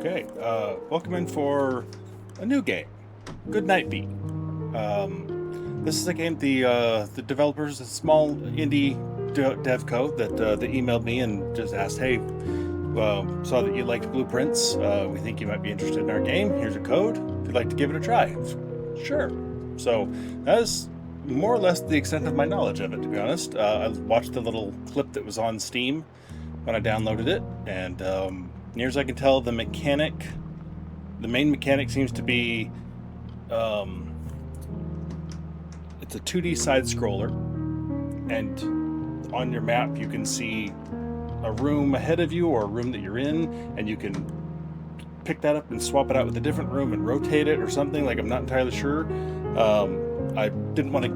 Okay, welcome in for a new game, Goodnight. This is a game the developers, a small indie dev code that they emailed me and just asked, hey, saw that you liked blueprints. We think you might be interested in our game. Here's a code. If you'd like to give it a try, sure. So that is more or less the extent of my knowledge of it, to be honest. I watched the little clip that was on Steam when I downloaded it, and near as I can tell, the main mechanic seems to be um, it's a 2D side scroller, and on your map you can see a room ahead of you or a room that you're in, and you can pick that up and swap it out with a different room and rotate it or something. Like, I'm not entirely sure. I didn't want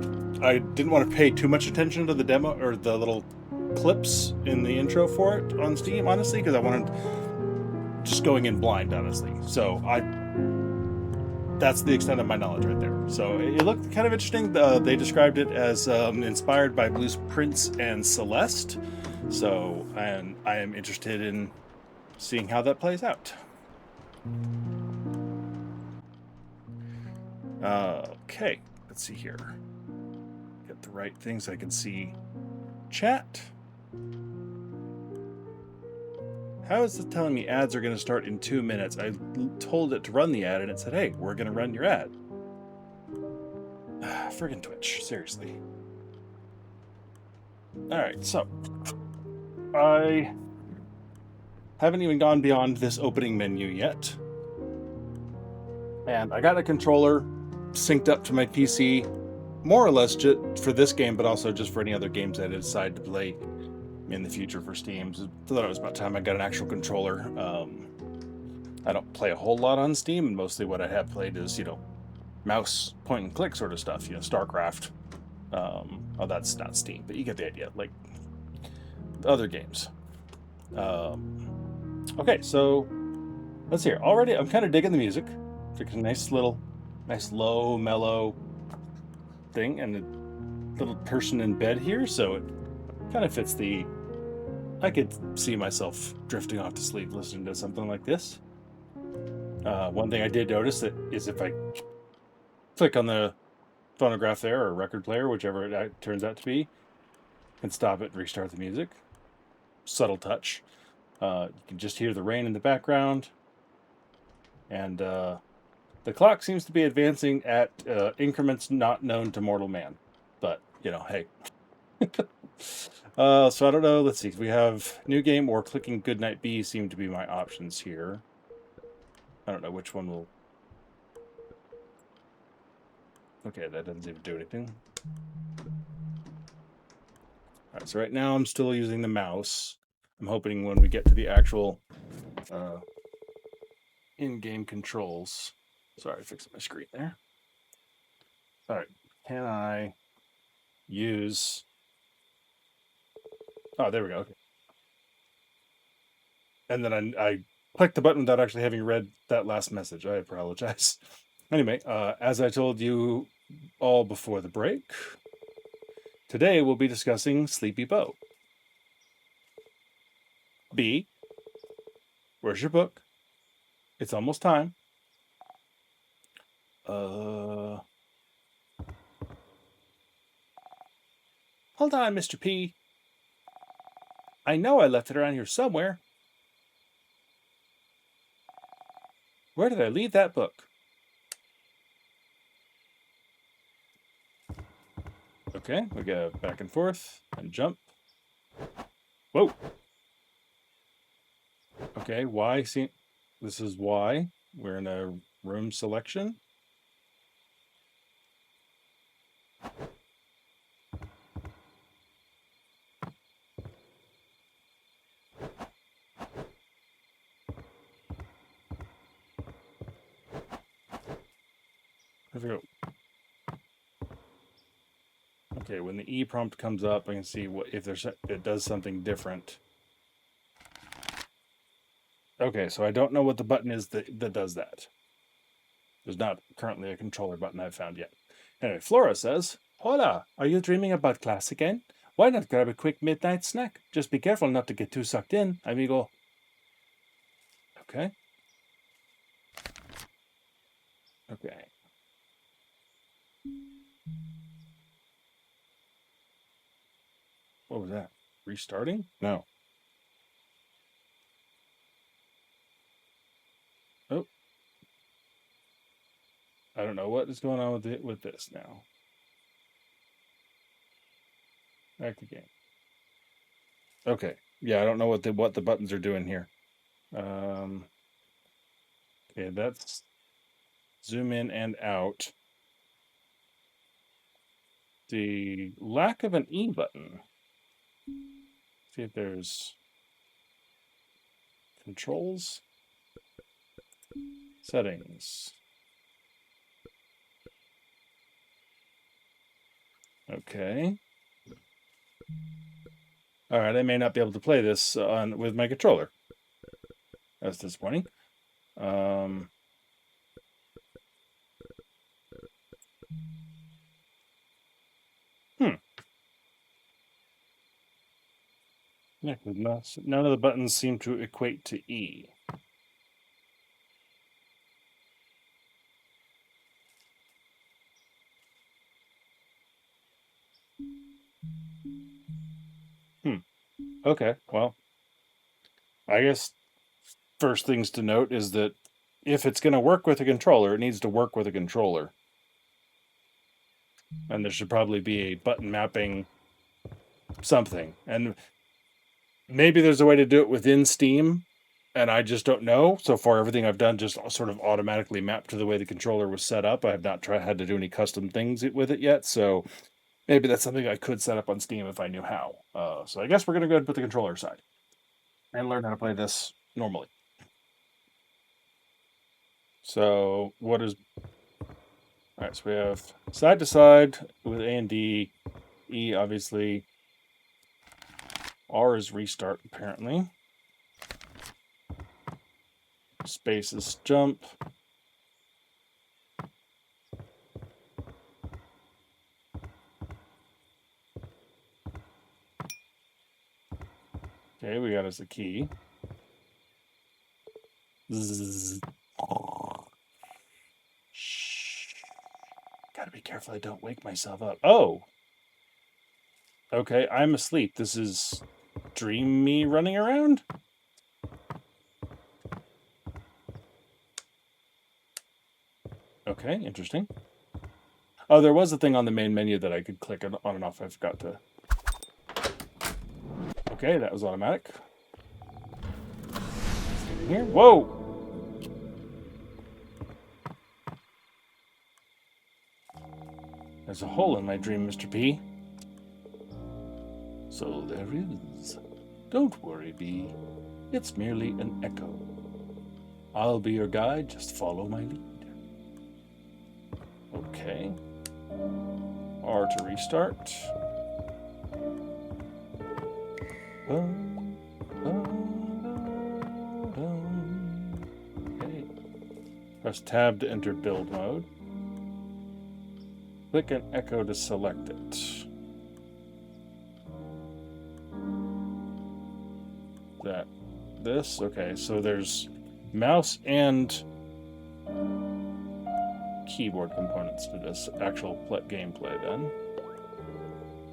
to pay too much attention to the demo or the little clips in the intro for it on Steam, honestly, because I wanted just going in blind, honestly. So that's the extent of my knowledge right there. So it looked kind of interesting. They described it as inspired by Blueprints and Celeste. So I am interested in seeing how that plays out. Okay, let's see here. Get the right things so I can see chat. How is it telling me ads are going to start in 2 minutes? I told it to run the ad and it said, hey, we're going to run your ad. Friggin' Twitch, seriously. Alright, so I haven't even gone beyond this opening menu yet. And I got a controller synced up to my PC, more or less just for this game, but also just for any other games I decide to play in the future for Steam. So I thought it was about time I got an actual controller. I don't play a whole lot on Steam, and mostly what I have played is, mouse point and click sort of stuff, StarCraft. Oh, that's not Steam, but you get the idea, like other games. Okay, so let's hear. Already, I'm kind of digging the music. It's a nice low, mellow thing, and a little person in bed here, so it kind of fits I could see myself drifting off to sleep listening to something like this. One thing I did notice is if I click on the phonograph there, or record player, whichever it turns out to be, and stop it and restart the music. Subtle touch. You can just hear the rain in the background, and the clock seems to be advancing at increments not known to mortal man. But, hey. So I don't know. Let's see. We have new game or clicking Goodnight B seem to be my options here. I don't know which one will... Okay, that doesn't even do anything. Alright, so right now I'm still using the mouse. I'm hoping when we get to the actual in-game controls... Sorry, fixing my screen there. Alright, can I use... Oh, there we go. Okay. And then I clicked the button without actually having read that last message. I apologize. Anyway, as I told you all before the break, today we'll be discussing Sleepy Bow. B, where's your book? It's almost time. Hold on, Mr. P. I know I left it around here somewhere. Where did I leave that book? Okay, we go back and forth and jump. Whoa. Okay, Y. See, this is Y. We're in a room selection. There we go. Okay, when the E prompt comes up, I can see if it does something different. Okay, so I don't know what the button is that does that. There's not currently a controller button I've found yet. Anyway, Flora says, Hola, are you dreaming about class again? Why not grab a quick midnight snack? Just be careful not to get too sucked in, amigo. Okay. Okay. What was that? Restarting? No. Oh. I don't know what is going on with this now. Back to game. Okay. Yeah, I don't know what the buttons are doing here. Okay, that's zoom in and out. The lack of an E button. See if there's controls, settings. Okay. All right, I may not be able to play this with my controller. That's disappointing. Yeah, none of the buttons seem to equate to E. Okay, well, I guess first things to note is that if it's going to work with a controller, it needs to work with a controller. And there should probably be a button mapping something. And maybe there's a way to do it within Steam, and I just don't know. So far, everything I've done just sort of automatically mapped to the way the controller was set up. I have not had to do any custom things with it yet, so maybe that's something I could set up on Steam if I knew how. So I guess we're going to go ahead and put the controller aside and learn how to play this normally. So what is... All right, so we have side to side with A and D. E, obviously. R is restart, apparently. Space is jump. Okay, we got us a key. Zzz. Shh. Gotta be careful I don't wake myself up. Oh! Okay, I'm asleep. This is dream me running around? Okay, interesting. Oh, there was a thing on the main menu that I could click on and off. I forgot to. Okay, that was automatic. Here. Whoa! There's a hole in my dream, Mr. P. So there is. Don't worry, B. It's merely an echo. I'll be your guide, just follow my lead. Okay. R to restart. Okay. Press tab to enter build mode. Click an echo to select it. This? Okay, so there's mouse and keyboard components to this actual gameplay then.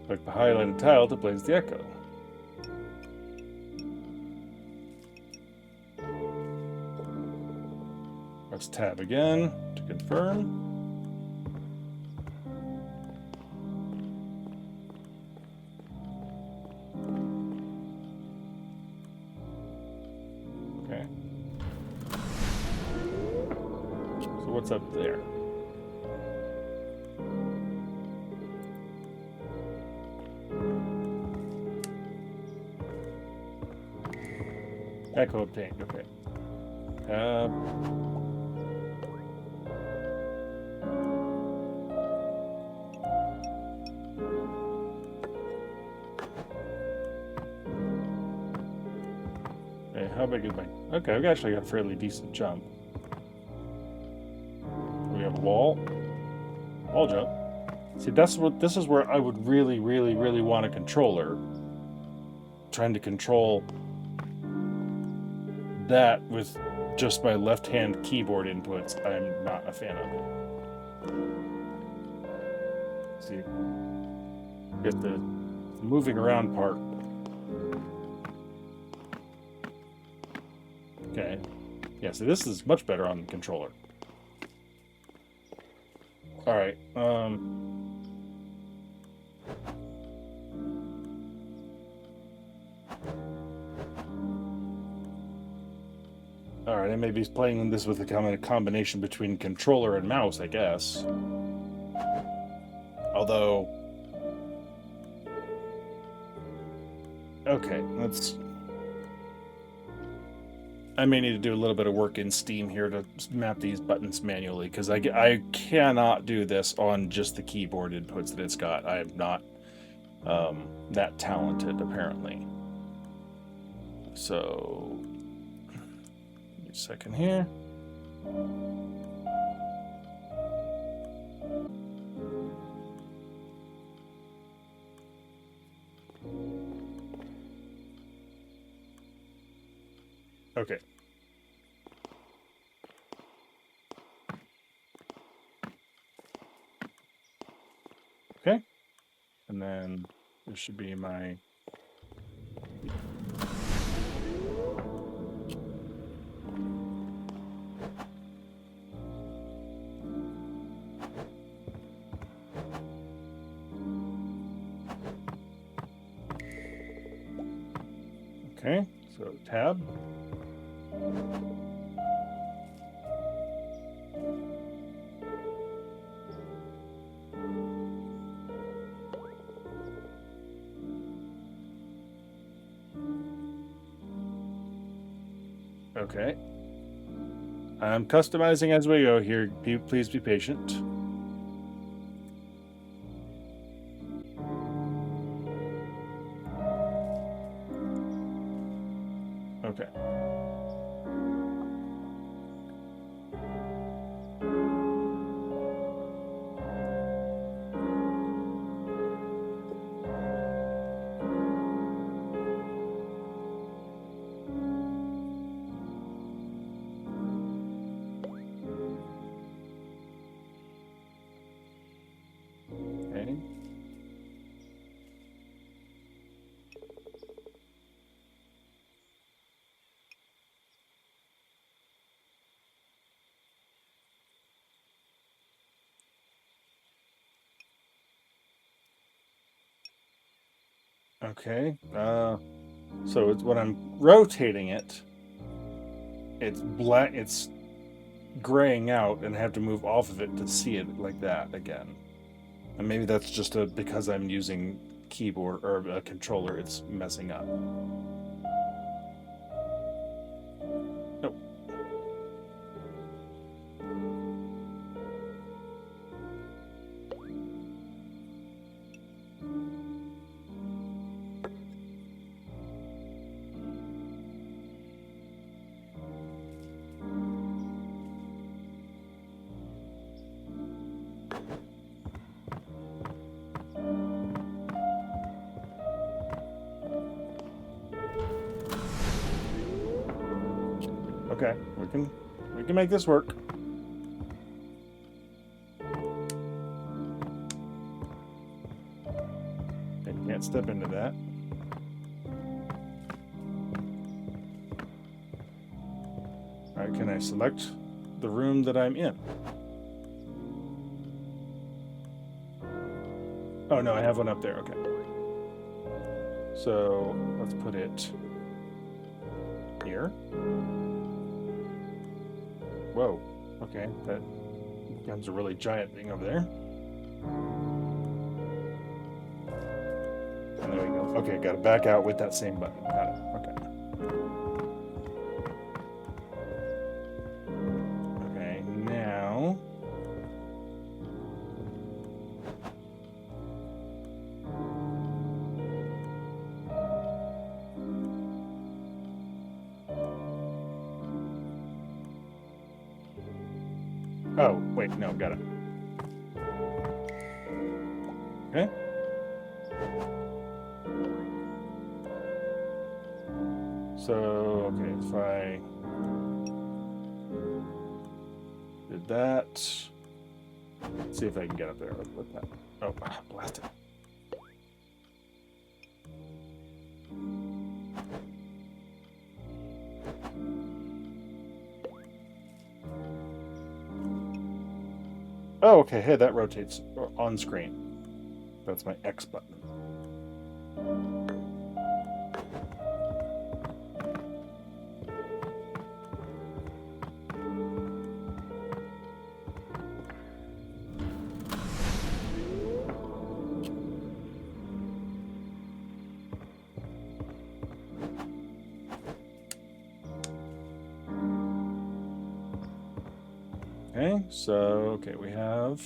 Click the highlighted tile to place the echo. Press tab again to confirm. Okay. So what's up there? Echo obtained, okay. Okay, how big is my... Okay, I've actually got a fairly decent jump. We have a wall. Wall jump. See, this is where I would really, really, really want a controller. Trying to control that with just my left-hand keyboard inputs, I'm not a fan of. See, get the moving around part. Okay. Yeah, so this is much better on the controller. All right. All right, I may be playing this with a combination between controller and mouse, I guess. Although, okay, I may need to do a little bit of work in Steam here to map these buttons manually, because I cannot do this on just the keyboard inputs that it's got. I am not that talented, apparently. So, give me a second here. Okay. Okay. And then this should be my... Okay, so tab. Okay. I'm customizing as we go here. Please be patient. Okay. Okay. Okay. So it's when I'm rotating it, it's black. It's graying out, and I have to move off of it to see it like that again. And maybe that's just because I'm using keyboard or a controller. It's messing up. Nope. Okay, we can make this work. I can't step into that. All right, can I select the room that I'm in? Oh no, I have one up there. Okay. So let's put it here. Whoa. Okay, that becomes a really giant thing over there. And there we go. Okay, got to back out with that same button. Got it. Okay. Okay, now. Oh, wait, no, got it. Okay. So, okay, if I Did that. Let's see if I can get up there with that. Oh, blasted. Oh, okay. Hey, that rotates on screen. That's my X button. Okay, so, okay, we have...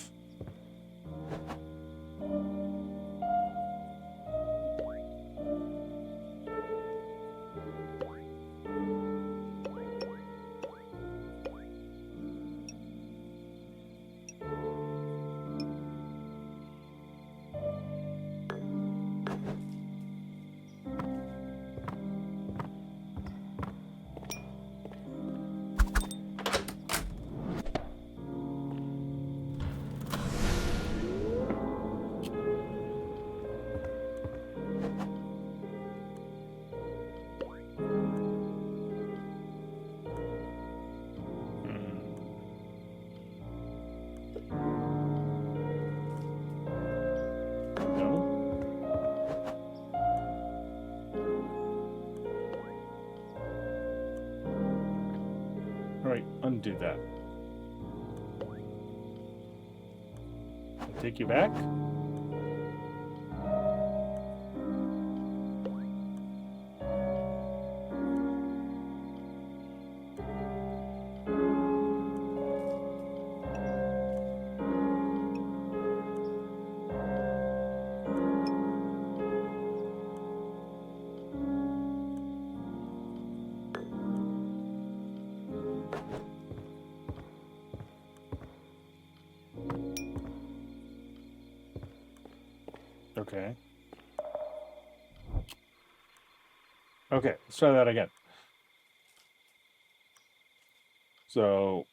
Right, undo that. I'll take you back. Okay. Okay, let's try that again. So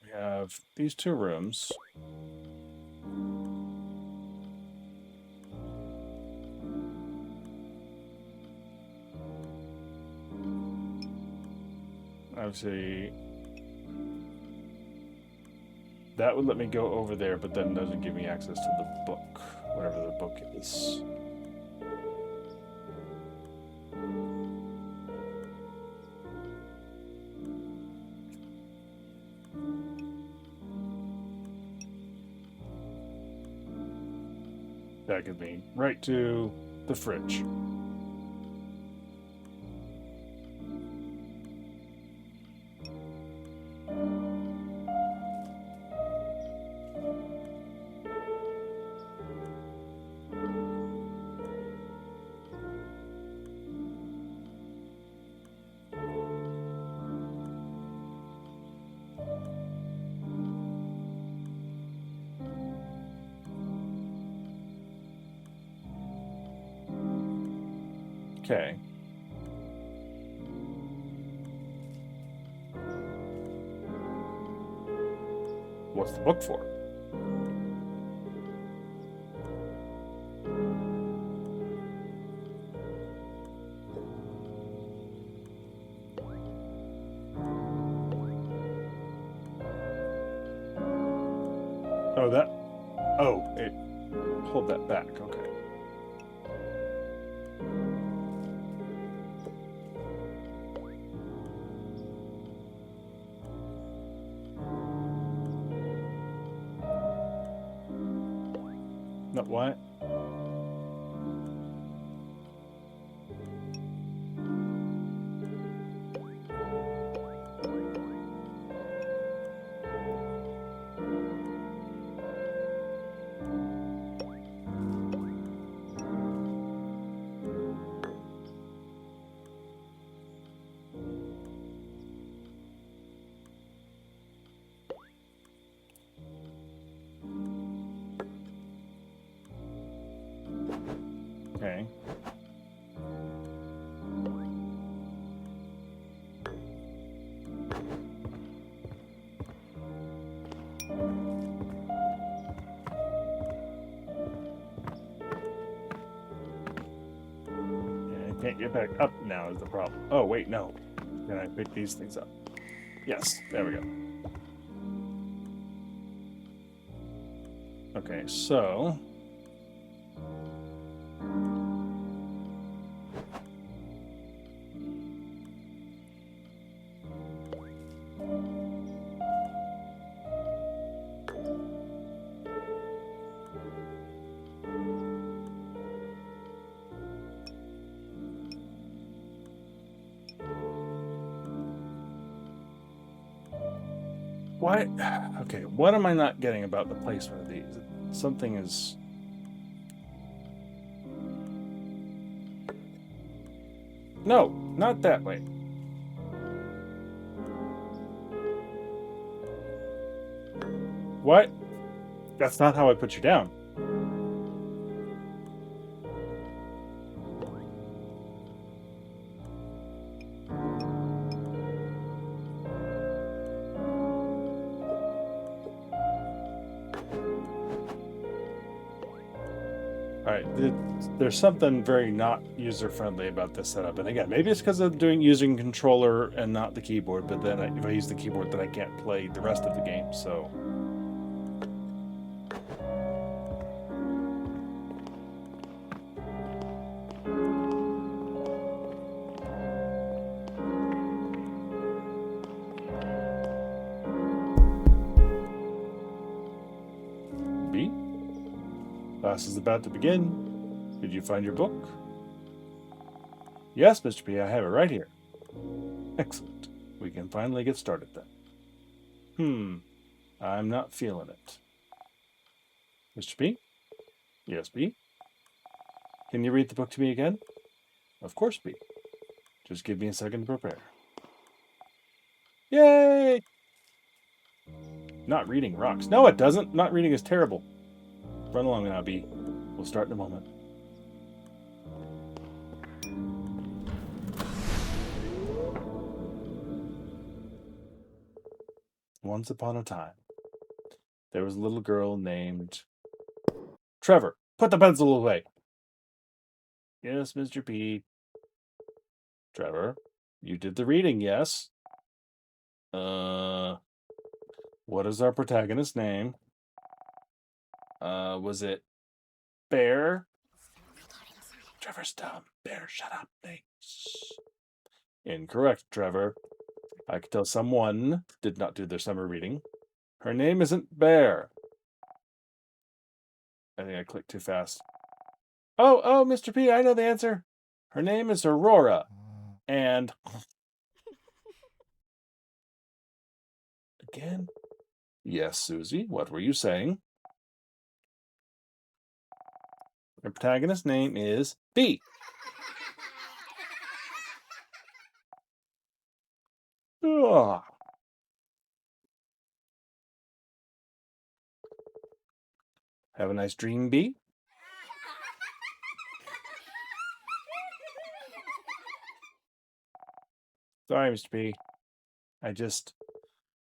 we have these two rooms. Obviously, that would let me go over there, but then doesn't give me access to the book, whatever the book is. That could be right to the fridge. Okay. What's the book for? Oh, that... Oh, it pulled that back. Okay. No, what? I can't get back up now is the problem. Oh, wait, no. Can I pick these things up? Yes, there we go. Okay, so... Why? Okay, what am I not getting about the placement of these? Something is... No, not that way. What? That's not how I put you down. Alright, there's something very not user-friendly about this setup. And again, maybe it's because I'm using controller and not the keyboard, but then if I use the keyboard, then I can't play the rest of the game, so... B? Class is about to begin. Did you find your book? Yes, Mr. P, I have it right here. Excellent. We can finally get started then. I'm not feeling it. Mr. P? Yes, B? Can you read the book to me again? Of course, B. Just give me a second to prepare. Yay! Not reading rocks. No, it doesn't. Not reading is terrible. Run along now, B. We'll start in a moment. Once upon a time, there was a little girl named... Trevor, put the pencil away. Yes, Mr. P. Trevor, you did the reading, yes? What is our protagonist's name? Was it Bear? Trevor's dumb. Bear, shut up. Thanks. Incorrect, Trevor. I can tell someone did not do their summer reading. Her name isn't Bear. I think I clicked too fast. Oh, Mr. P, I know the answer. Her name is Aurora. And... Again? Yes, Susie, what were you saying? The protagonist's name is B. Ugh. Have a nice dream, B. Sorry, Mr. P.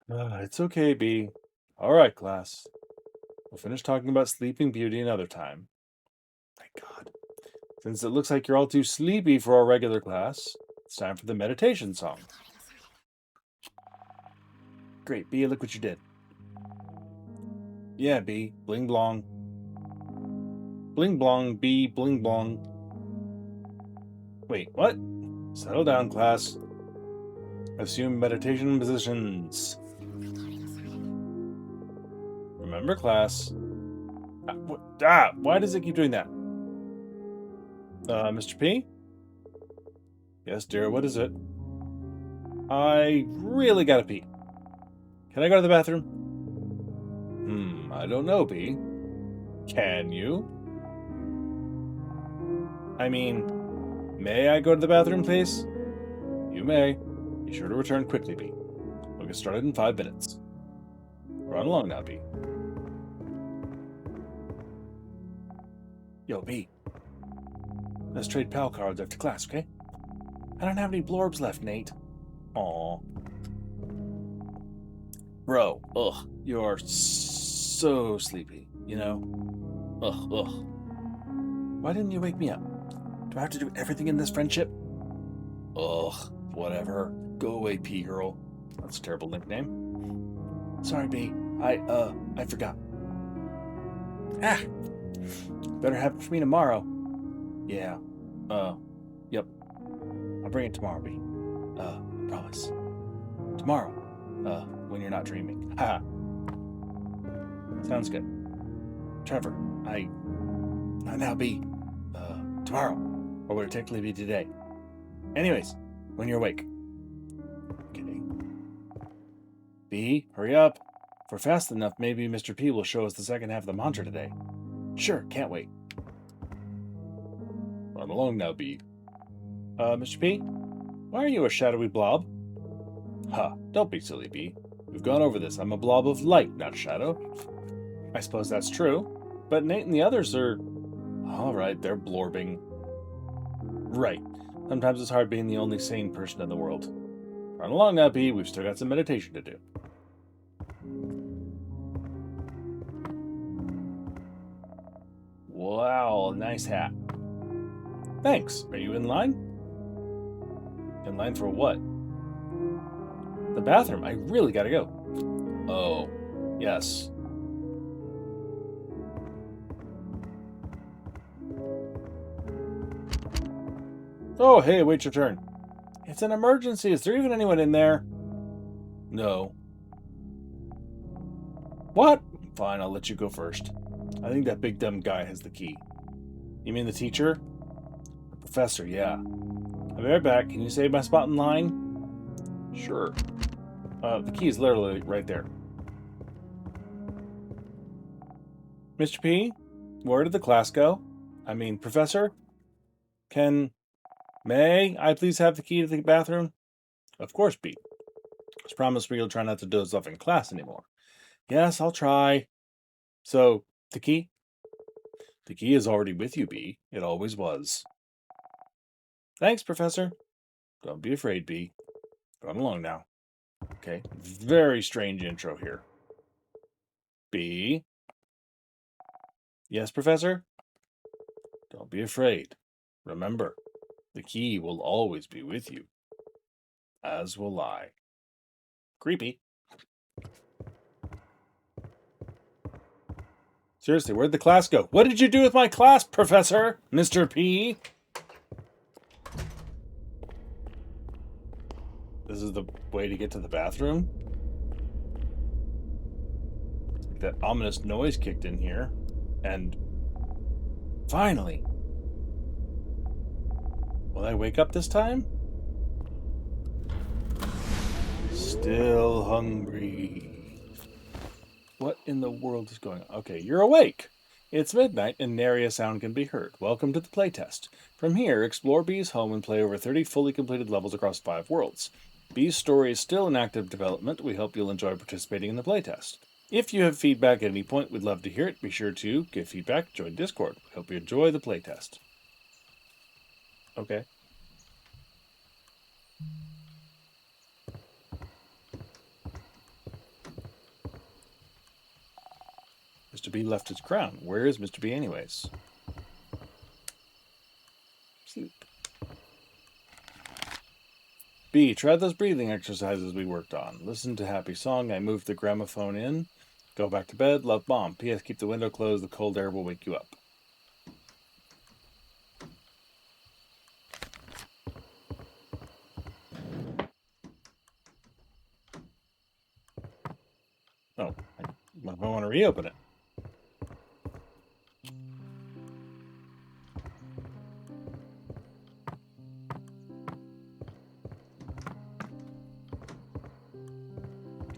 It's okay, B. All right, class. We'll finish talking about Sleeping Beauty another time. Thank God. Since it looks like you're all too sleepy for our regular class, it's time for the meditation song. Great, B, look what you did. Yeah, B, bling blong. Bling blong, B, bling blong. Wait, what? Settle down, class. Assume meditation positions. Remember, class. Why does it keep doing that? Mr. P? Yes, dear, what is it? I really gotta pee. Can I go to the bathroom? I don't know, B. Can you? I mean, may I go to the bathroom, please? You may. Be sure to return quickly, B. We'll get started in 5 minutes. Run along now, B. Yo, B. Let's trade pal cards after class, okay? I don't have any blorbs left, Nate. Aw. Bro, ugh, you are so sleepy, you know? Ugh, ugh. Why didn't you wake me up? Do I have to do everything in this friendship? Ugh, whatever. Go away, P-Girl. That's a terrible nickname. Sorry, B. I forgot. Ah! Better have it for me tomorrow. Yeah. Yep. I'll bring it tomorrow, B. I promise. Tomorrow. When you're not dreaming. Haha. Sounds good. Trevor, now, B. Tomorrow. Or would it technically be today? Anyways, when you're awake. Okay. B, hurry up. If we're fast enough, maybe Mr. P will show us the second half of the mantra today. Sure, can't wait. Run along now, B. Mr. P? Why are you a shadowy blob? Ha, don't be silly, B. We've gone over this. I'm a blob of light, not shadow. I suppose that's true. But Nate and the others are... Alright, they're blorbing. Right. Sometimes it's hard being the only sane person in the world. Run along now, B. We've still got some meditation to do. Wow, nice hat. Thanks. Are you in line? In line for what? The bathroom. I really gotta go. Oh, yes. Oh, hey, wait your turn. It's an emergency. Is there even anyone in there? No. What? Fine, I'll let you go first. I think that big dumb guy has the key. You mean the teacher? The professor, yeah. I'll be right back. Can you save my spot in line? Sure. The key is literally right there. Mr. P, where did the class go? I mean, Professor? May I please have the key to the bathroom? Of course, B. Just promise me you'll try not to doze off in class anymore. Yes, I'll try. So, the key? The key is already with you, B. It always was. Thanks, Professor. Don't be afraid, B. Run along now. Okay, very strange intro here. B. Yes, Professor? Don't be afraid. Remember, the key will always be with you. As will I. Creepy. Seriously, where'd the class go? What did you do with my class, Professor? Mr. P? This is the way to get to the bathroom? That ominous noise kicked in here. And... finally! Will I wake up this time? Still hungry. What in the world is going on? Okay, you're awake! It's midnight and nary a sound can be heard. Welcome to the playtest. From here, explore B's home and play over 30 fully completed levels across 5 worlds. B's story is still in active development. We hope you'll enjoy participating in the playtest. If you have feedback at any point, we'd love to hear it. Be sure to give feedback, join Discord. We hope you enjoy the playtest. Okay. Mr. B left his crown. Where is Mr. B anyways? Sleep. B, try those breathing exercises we worked on. Listen to happy song. I moved the gramophone in. Go back to bed. Love, Mom. P.S. Keep the window closed. The cold air will wake you up. Oh, I want to reopen it.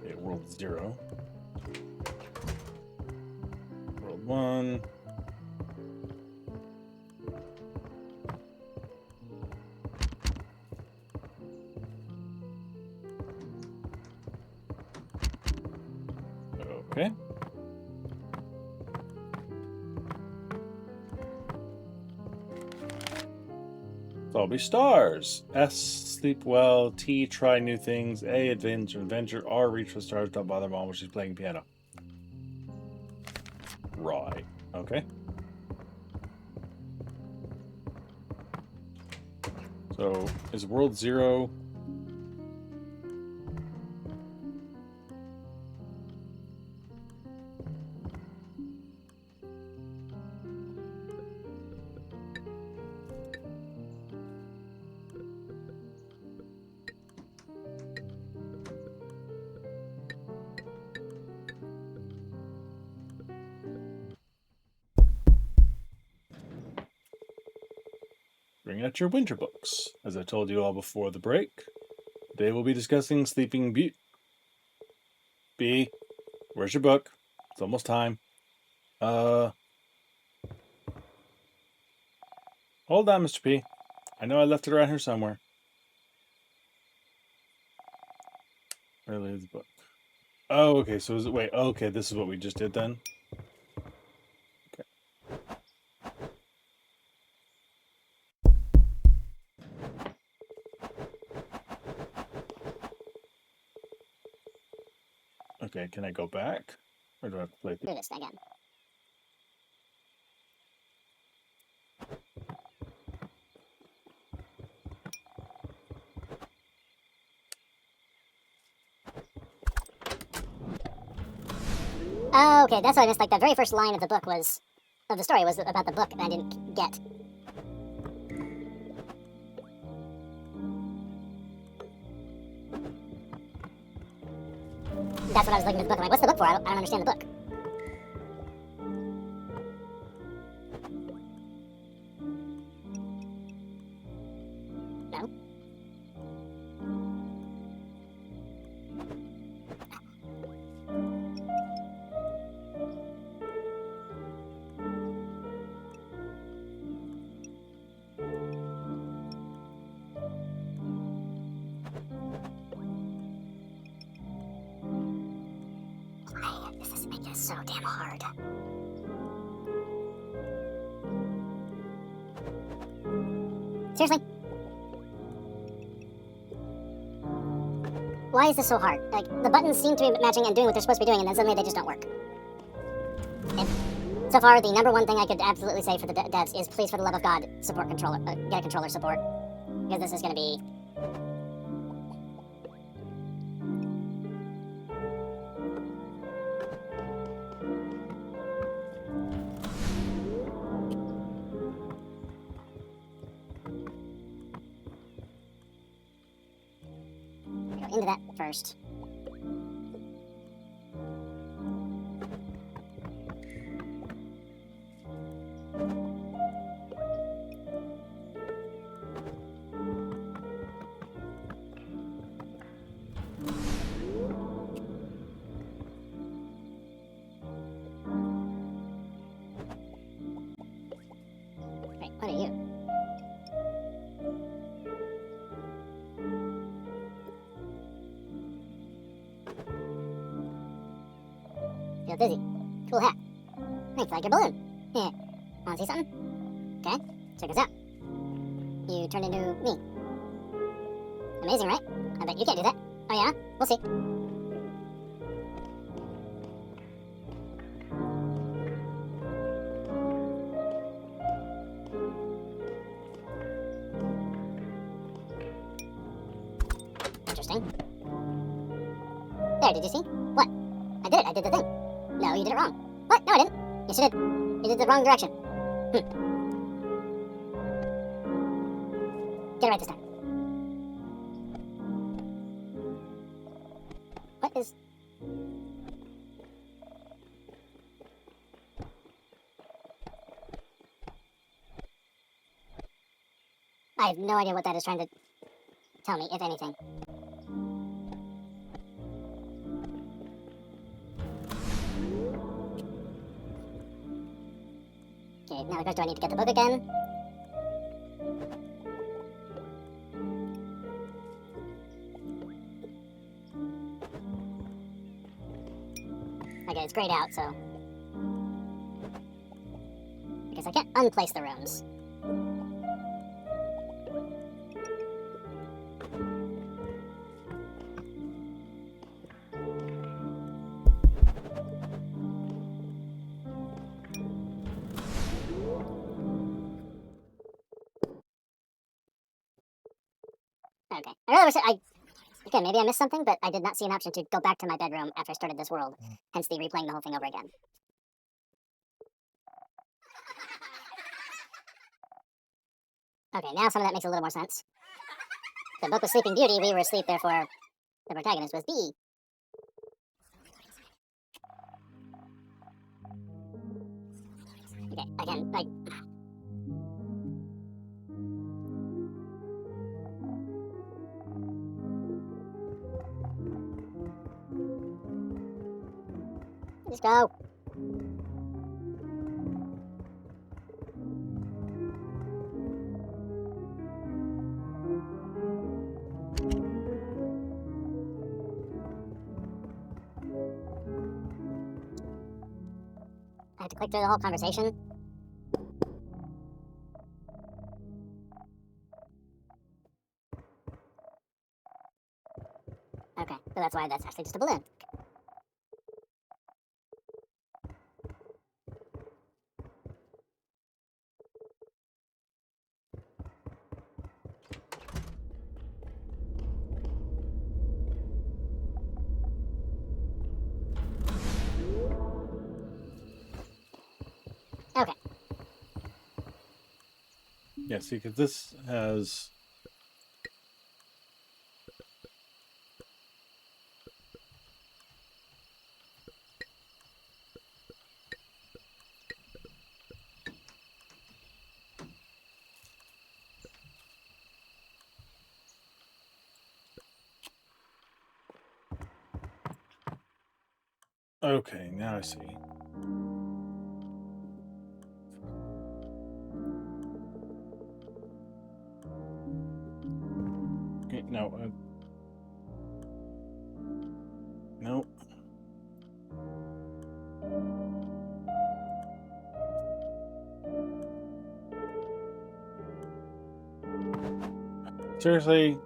Okay, world 0. World 1. Okay. So I'll be stars. S, sleep well. T, try new things. A, adventure. R, reach for stars. Don't bother mom when she's playing piano. Right. Okay. So is world 0? Bring out your winter books. As I told you all before the break, today we'll be discussing Sleeping Beauty. B, where's your book? It's almost time. Hold on, Mr. P. I know I left it around here somewhere. Where is the book? Oh, okay. So is it? Wait. Okay, this is what we just did then. Okay. Okay. Can I go back, or do I have to play Do this again. Oh, okay, that's what I missed. Like, the very first line of the book was, of the story was about the book, and I didn't get. That's what I was looking at the book. I'm like, what's the book for? I don't understand the book. No? This is making it so damn hard. Seriously? Why is this so hard? Like, the buttons seem to be matching and doing what they're supposed to be doing, and then suddenly they just don't work. And so far, the number one thing I could absolutely say for the devs is, please, for the love of God, support controller, get a controller support. Because this is going to be... Go into that first. Wait, what are you? Feel dizzy. Cool hat. Thanks, like your balloon. Yeah. Wanna see something? Okay, check this out. You turned into me. Amazing, right? I bet you can't do that. Oh yeah? We'll see. Interesting. There, did you see? What? I did it. I did the thing. No, you did it wrong. What? No, I didn't. Yes, you did. You did the wrong direction. Get it right this time. What is... I have no idea what that is trying to tell me, if anything. Okay, now do I need to get the book again? Okay, it's grayed out, so... I guess I can't unplace the rooms. Okay. I really wish okay, maybe I missed something, but I did not see an option to go back to my bedroom after I started this world. Hence the replaying the whole thing over again. Okay, now some of that makes a little more sense. The book was Sleeping Beauty, we were asleep, therefore the protagonist was B. Okay, again, like... Just go. I have to click through the whole conversation. Okay, so that's why that's actually just a balloon. Okay. Yeah, see, because this has... Okay, now I see. Okay, no. No. Seriously?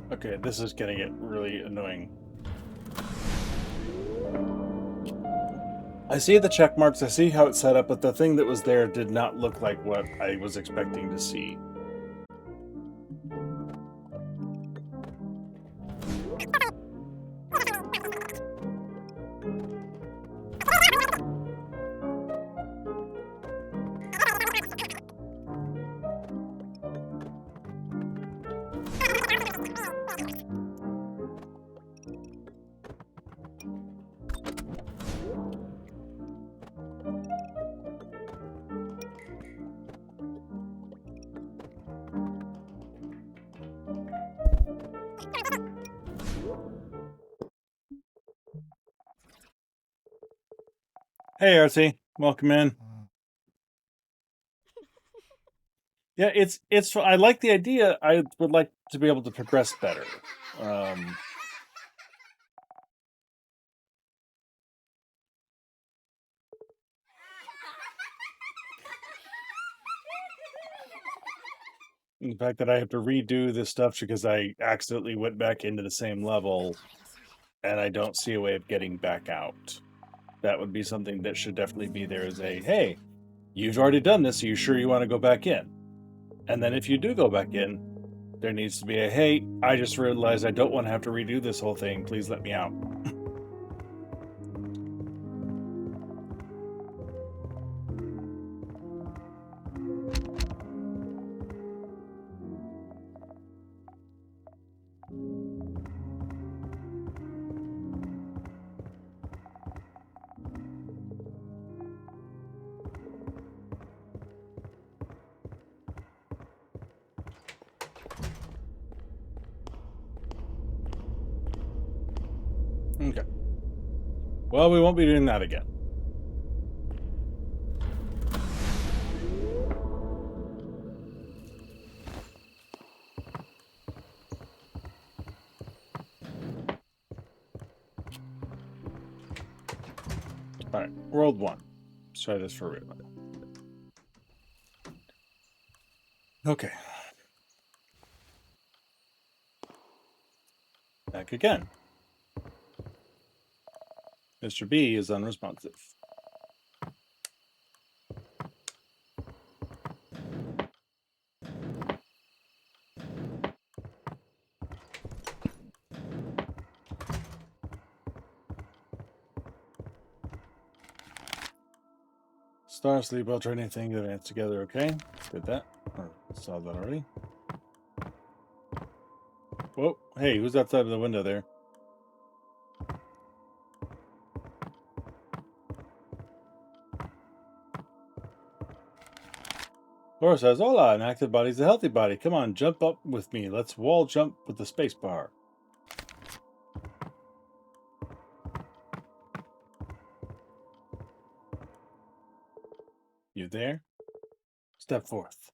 Okay, this is gonna get really annoying. I see the check marks, I see how it's set up, but the thing that was there did not look like what I was expecting to see. Hey, RC, welcome in. Yeah, it's. I like the idea. I would like to be able to progress better. The fact that I have to redo this stuff because I accidentally went back into the same level, and I don't see a way of getting back out. That would be something that should definitely be there as a, hey, you've already done this, are you sure you want to go back in? And then if you do go back in, there needs to be a, hey, I just realized I don't want to have to redo this whole thing, please let me out. Okay. Well, we won't be doing that again. All right, world one. Let's try this for real. Okay. Back again. Mr. B is unresponsive. Star, sleep, I'll try anything to advance together, okay? Did that. Or saw that already. Whoa, hey, who's outside of the window there? Laura says, hola, an active body's a healthy body. Come on, jump up with me. Let's wall jump with the space bar. You there? Step forth.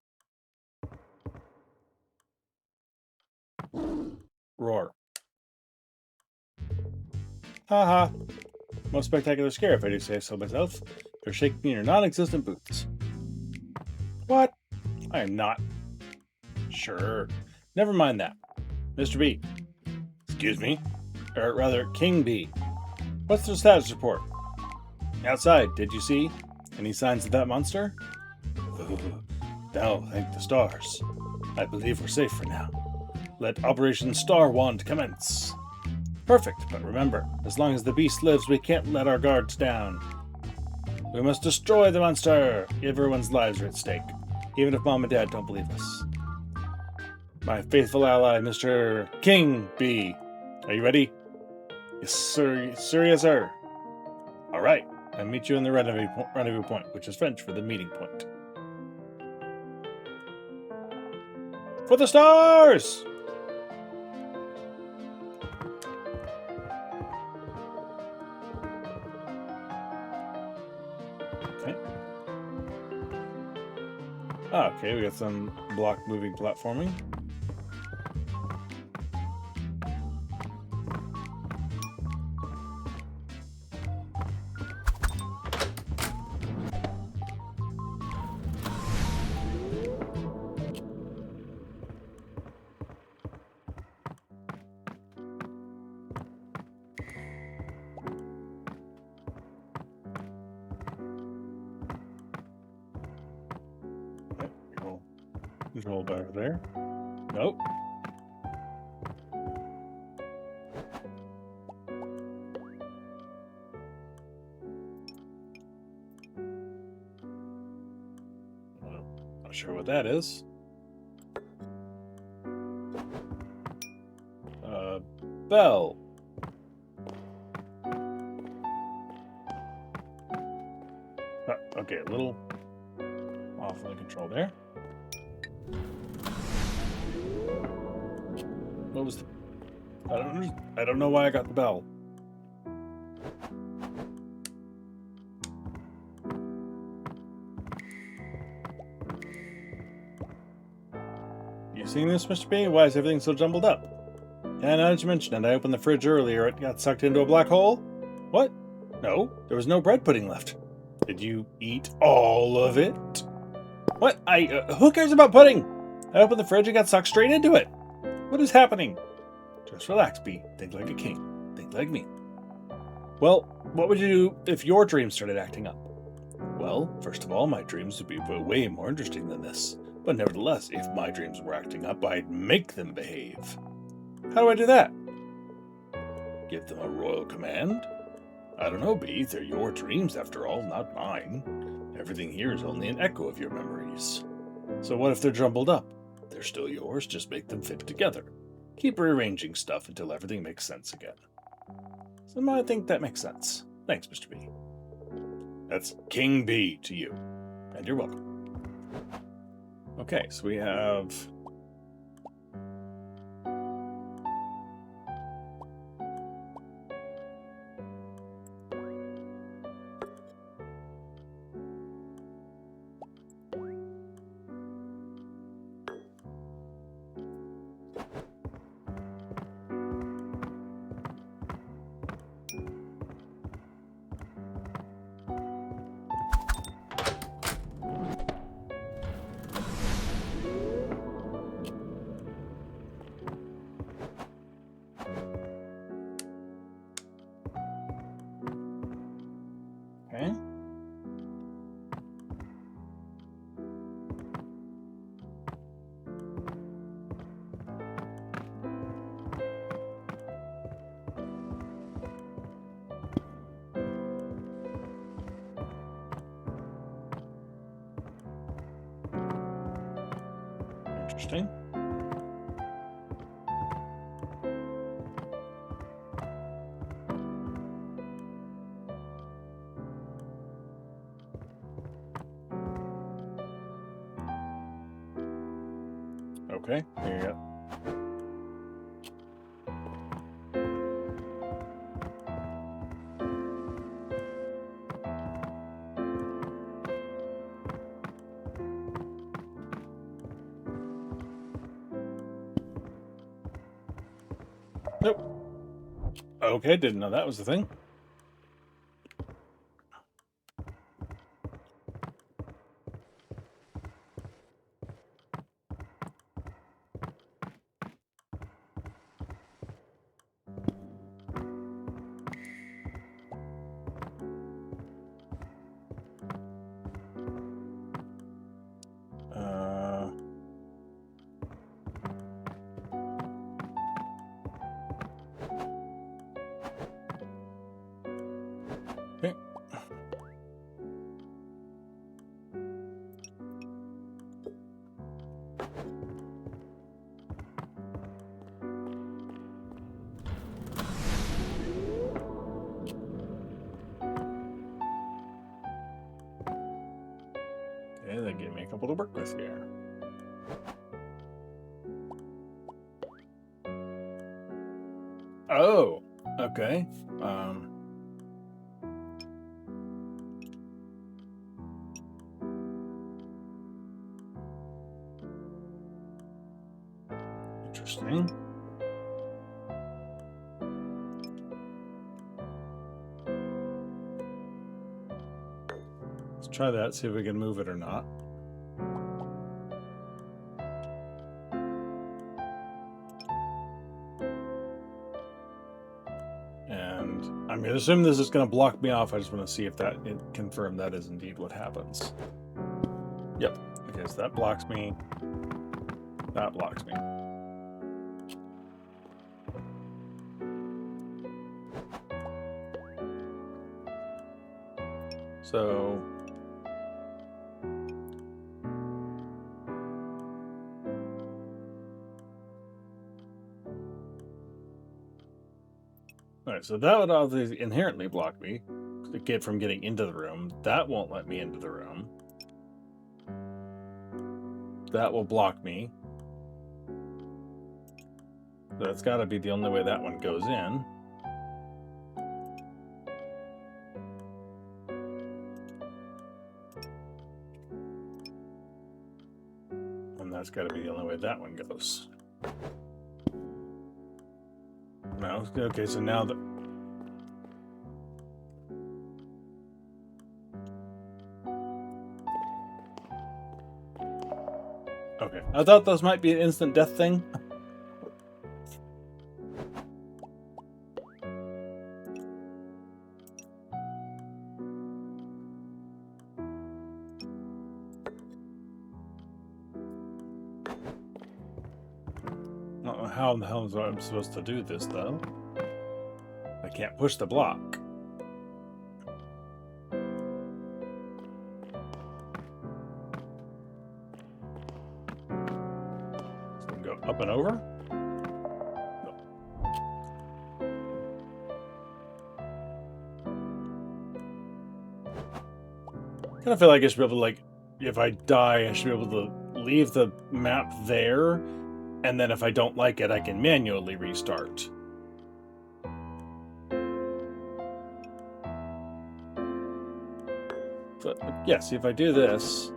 Roar. Ha ha. Most spectacular scare, if I do say so myself. You're shaking in your non-existent boots. What? I am not. Sure. Never mind that. Mr. B. Excuse me? Or rather, King B. What's the status report? Outside, did you see? Any signs of that monster? Now, thank the stars. I believe we're safe for now. Let Operation Star Wand commence. Perfect, but remember, as long as the beast lives, we can't let our guards down. We must destroy the monster! Everyone's lives are at stake, even if Mom and Dad don't believe us. My faithful ally, Mr. King B. Are you ready? Yes, sir. Yes, sir. All right. I'll meet you in the rendezvous point, which is French for the meeting point. For the stars! Okay. Okay, we got some block moving platforming. Control back there. Nope. Not sure what that is. Bell. Okay, a little off on the control there. What was the... I don't know why I got the bell. You seen this, Mr. B? Why is everything so jumbled up? Yeah, now that you mention it, I opened the fridge earlier. It got sucked into a black hole? What? No, there was no bread pudding left. Did you eat all of it? What? Who cares about pudding? I opened the fridge and got sucked straight into it. What is happening? Just relax, B. Think like a king. Think like me. Well, what would you do if your dreams started acting up? Well, first of all, my dreams would be way more interesting than this. But nevertheless, if my dreams were acting up, I'd make them behave. How do I do that? Give them a royal command? I don't know, B. They're your dreams, after all, not mine. Everything here is only an echo of your memories. So what if they're jumbled up? They're still yours, just make them fit together. Keep rearranging stuff until everything makes sense again. So I think that makes sense. Thanks, Mr. B. That's King B to you. And you're welcome. Okay, so we have... Okay. Interesting. Okay, here you go. Nope. Okay, didn't know that was the thing. Okay. Okay, that gave me a couple to work with here. Oh, okay. Interesting. Let's try that, see if we can move it or not. And I'm going to assume this is going to block me off. I just want to see if that confirm that is indeed what happens. Yep, because that blocks me. That blocks me. So all right, so that would obviously inherently block me to get from getting into the room. That won't let me into the room. That will block me. So that's got to be the only way that one goes in. And that's got to be the only way that one goes. No, okay, so now that... Okay, I thought those might be an instant death thing. I don't know how the hell I'm supposed to do this, though. I can't push the block. So we can go up and over. I kind of feel like I should be able to, like, if I die, I should be able to leave the map there, and then if I don't like it, I can manually restart. But yeah, see, if I do this...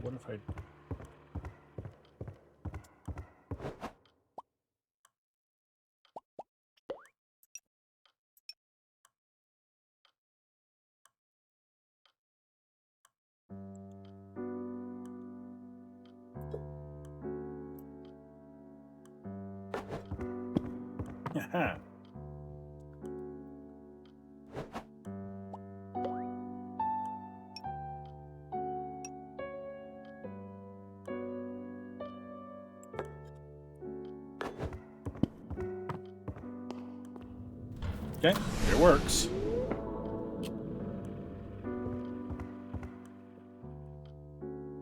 What if I... Aha. Okay, it works.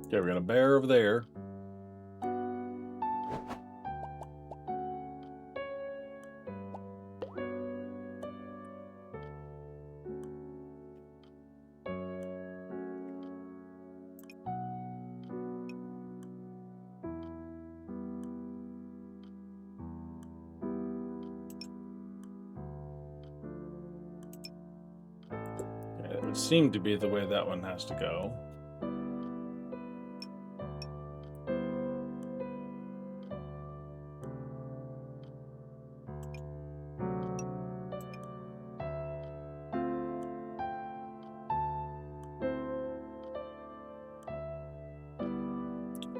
Okay, we got a bear over there. Okay, it would seem to be the way that one has to go.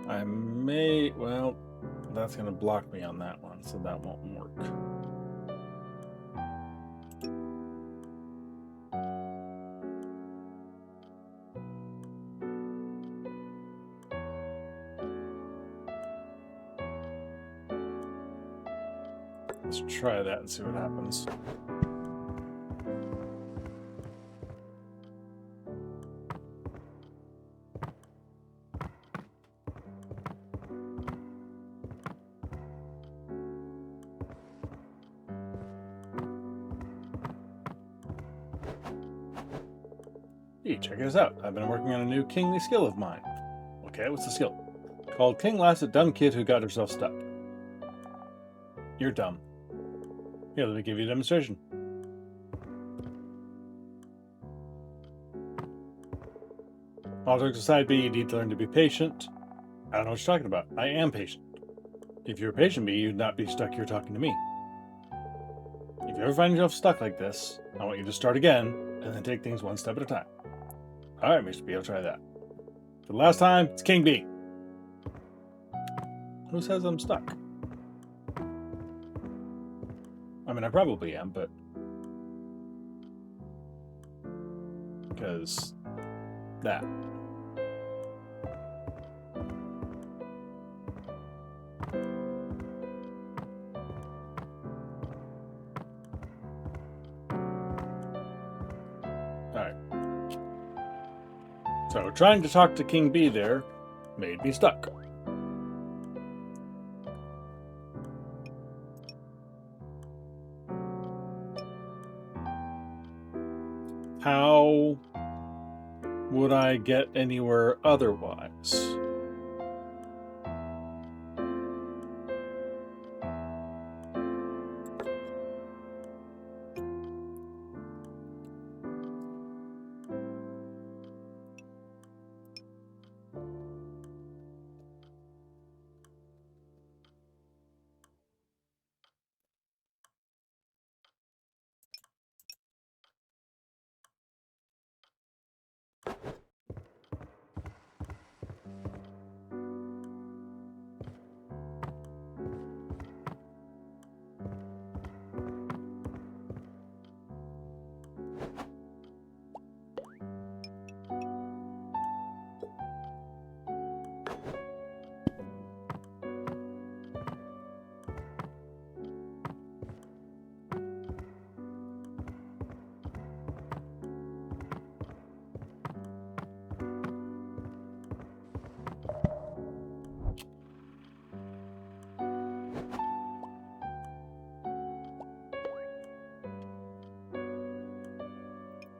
I may, well, that's going to block me on that one, so that won't work. Let's try that and see what happens. Hey, check this out. I've been working on a new kingly skill of mine. Okay, what's the skill? Called King Laughs at Dumb Kid Who Got Herself Stuck. You're dumb. Here, let me give you a demonstration. All jokes aside, B, you need to learn to be patient. I don't know what you're talking about. I am patient. If you were patient, B, you'd not be stuck here talking to me. If you ever find yourself stuck like this, I want you to start again and then take things one step at a time. All right, Mr. B, I'll try that. For the last time, it's King B. Who says I'm stuck? I mean, I probably am, but... because... that. Alright. So, trying to talk to King B there made me stuck. How would I get anywhere otherwise?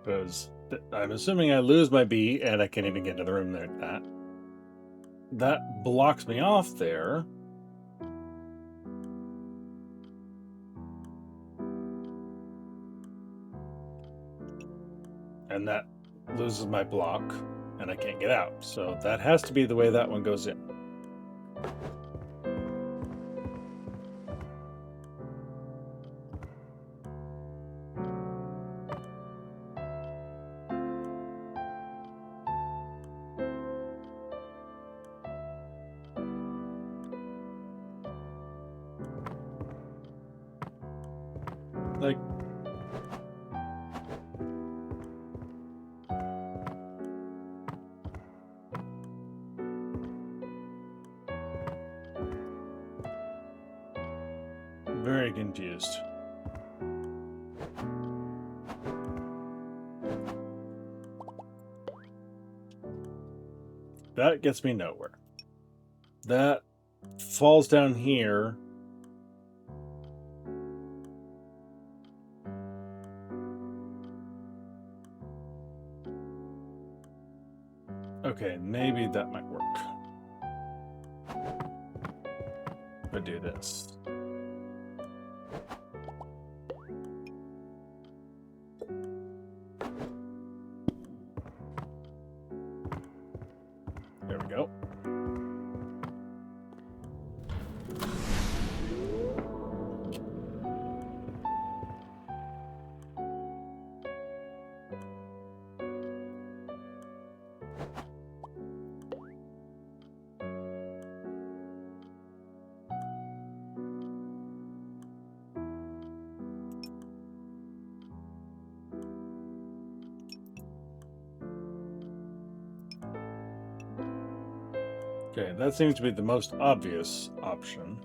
Because I'm assuming I lose my B and I can't even get into the room there. That blocks me off there. And that loses my block and I can't get out. So that has to be the way that one goes in. Like, very confused. That gets me nowhere. That falls down here. Okay, maybe that might work. If I do this. There we go. Okay, that seems to be the most obvious option.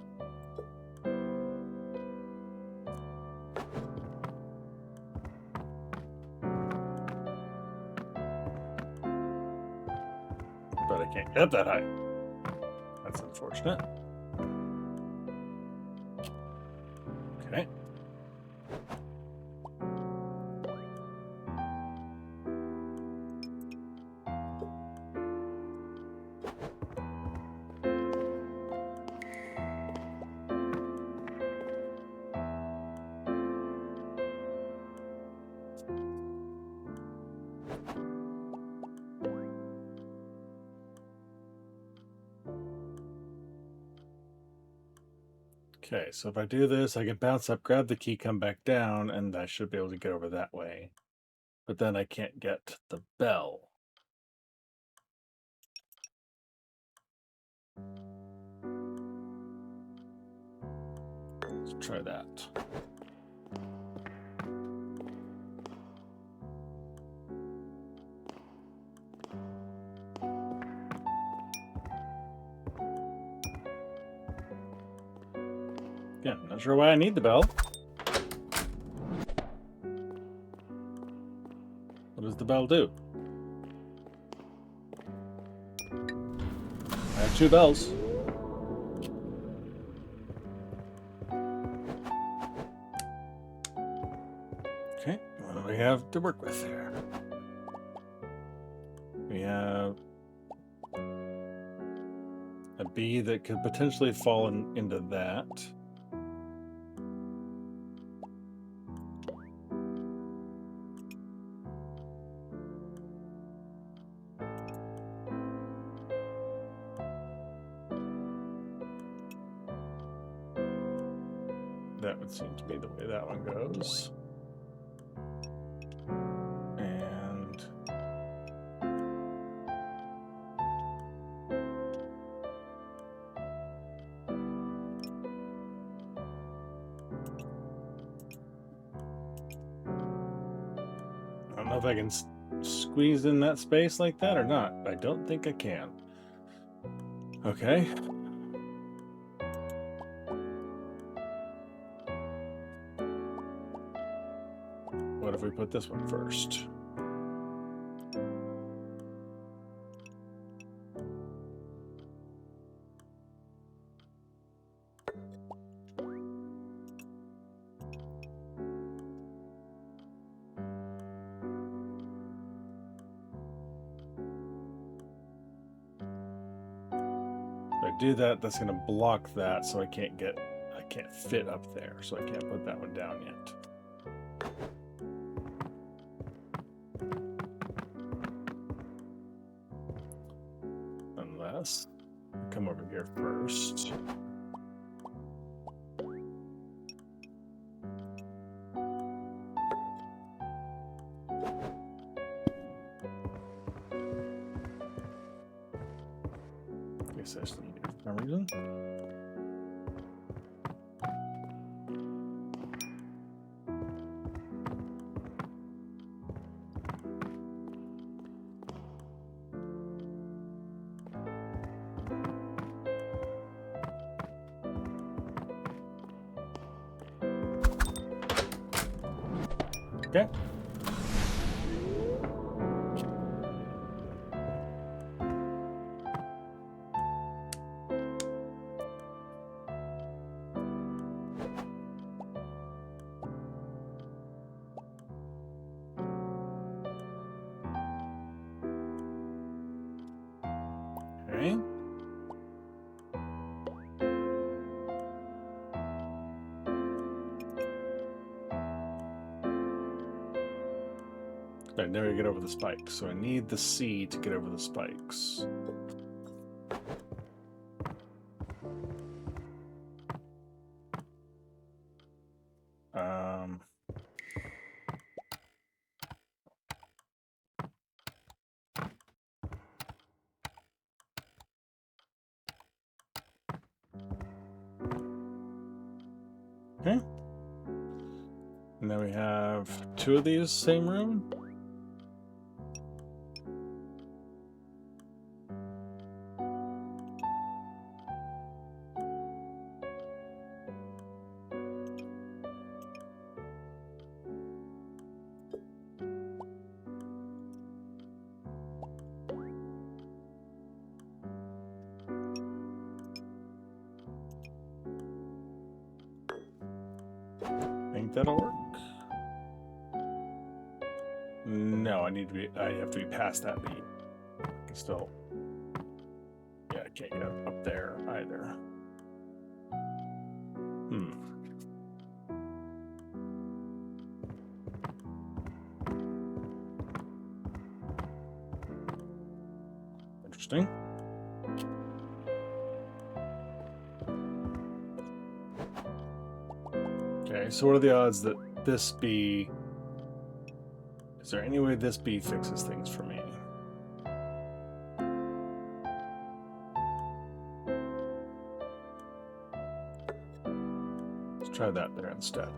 But I can't get that high. That's unfortunate. Okay. Okay, so if I do this, I can bounce up, grab the key, come back down, and I should be able to get over that way. But then I can't get the bell. Let's try that. Again, not sure why I need the bell. What does the bell do? I have 2 bells. Okay, what do we have to work with here? We have a B that could potentially fall into that. That would seem to be the way that one goes. And I don't know if I can squeeze in that space like that or not. I don't think I can. Okay. What if we put this one first? If I do that, that's going to block that, so I can't fit up there, so I can't put that one down yet. Unless I come over here first. I guess I still need it for some reason. Okay. Okay. I never get over the spikes, so I need the C to get over the spikes. Um, okay. And then we have 2 of these same room. Think that'll work? No, I have to be past that beat. I can still, yeah, I can't get up there either. Interesting. Okay, so what are the odds that this B... Is there any way this B fixes things for me? Let's try that there instead.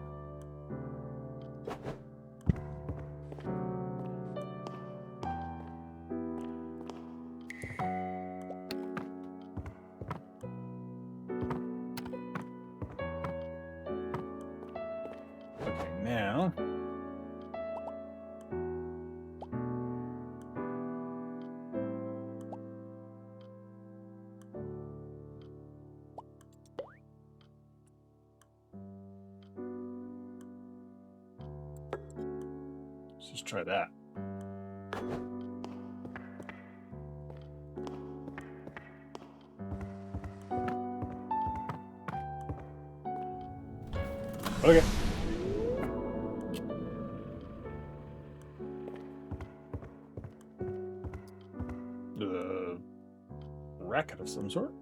Okay, now... Let's just try that. Okay. Racket of some sort.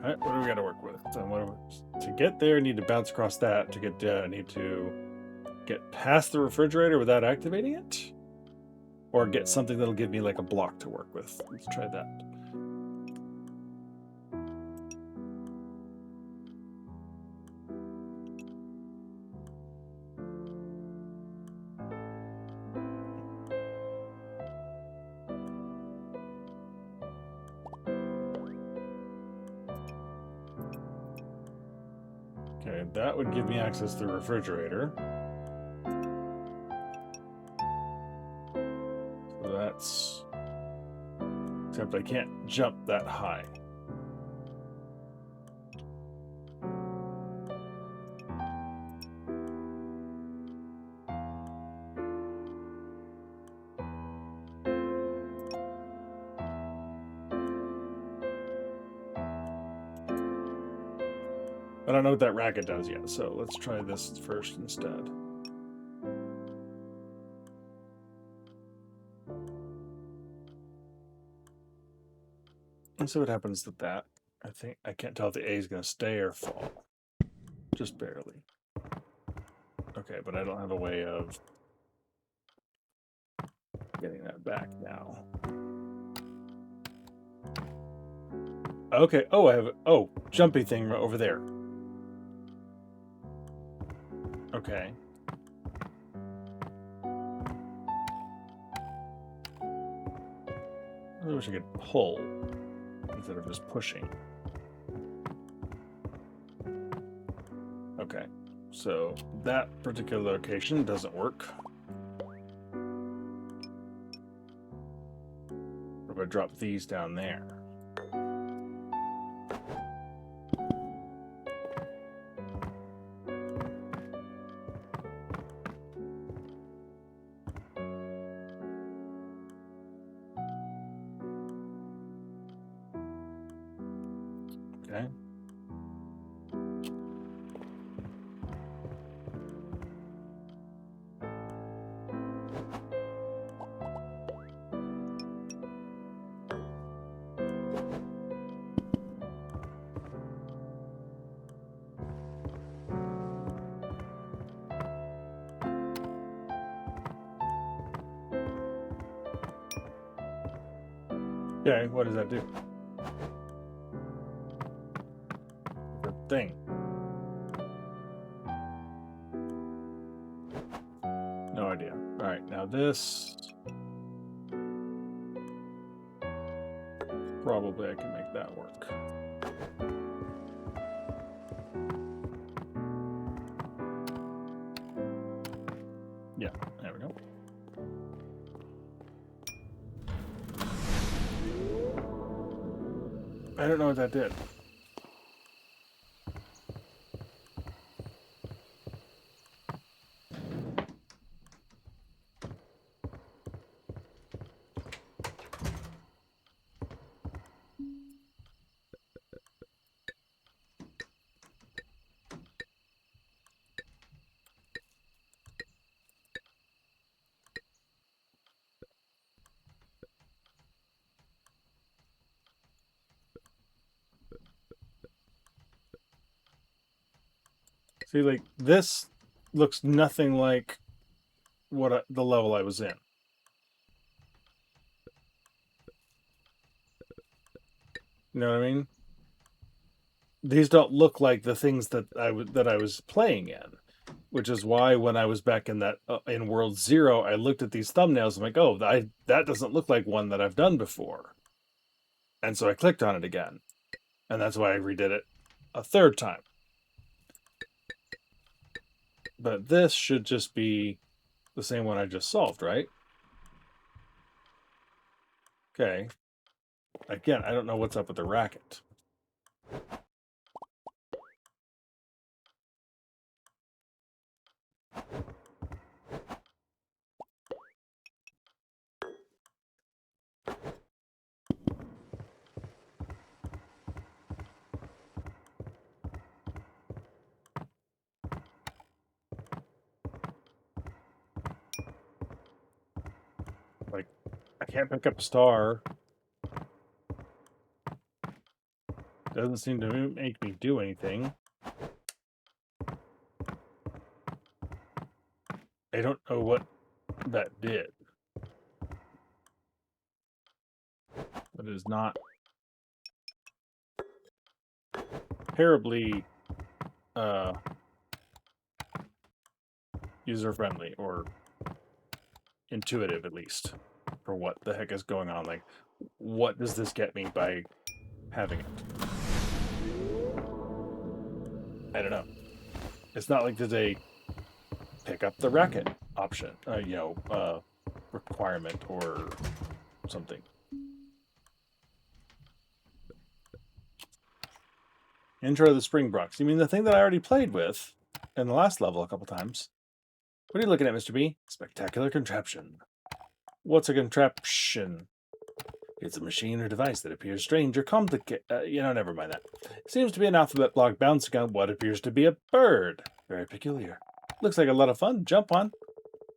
Alright, what do we got to work with? To get there, I need to bounce across that. To get I need to get past the refrigerator without activating it? Or get something that'll give me like a block to work with. Let's try that. Okay, that would give me access to the refrigerator. So that's... Except I can't jump that high. I don't know what that racket does yet, so let's try this first instead. Let's see what happens with that. I think I can't tell if the A is going to stay or fall. Just barely. Okay, but I don't have a way of getting that back now. Okay, oh, I have, oh, jumpy thing right over there. Okay. I wish I could pull instead of just pushing. So that particular location doesn't work. We're going to drop these down there. Okay. Okay, what does that do? The thing. No idea. All right, now this. Probably I can make that work. Yeah, there we go. I don't know what that did. See, like, this looks nothing like what the level I was in. You know what I mean? These don't look like the things that I was playing in, which is why when I was back in that in World Zero, I looked at these thumbnails. I'm like, oh, that doesn't look like one that I've done before, and so I clicked on it again, and that's why I redid it a third time. But this should just be the same one I just solved, right? Okay. Again, I don't know what's up with the racket. Like, I can't pick up a star. Doesn't seem to make me do anything. I don't know what that did. But it is not terribly user-friendly or intuitive, at least, for what the heck is going on. Like, what does this get me by having it? I don't know. It's not like there's a pick up the racket option, requirement or something. Intro to the Springbrooks. You mean the thing that I already played with in the last level a couple times? What are you looking at, Mr. B? Spectacular contraption. What's a contraption? It's a machine or device that appears strange or complicated. Never mind that. It seems to be an alphabet block bouncing on what appears to be a bird. Very peculiar. Looks like a lot of fun. Jump on.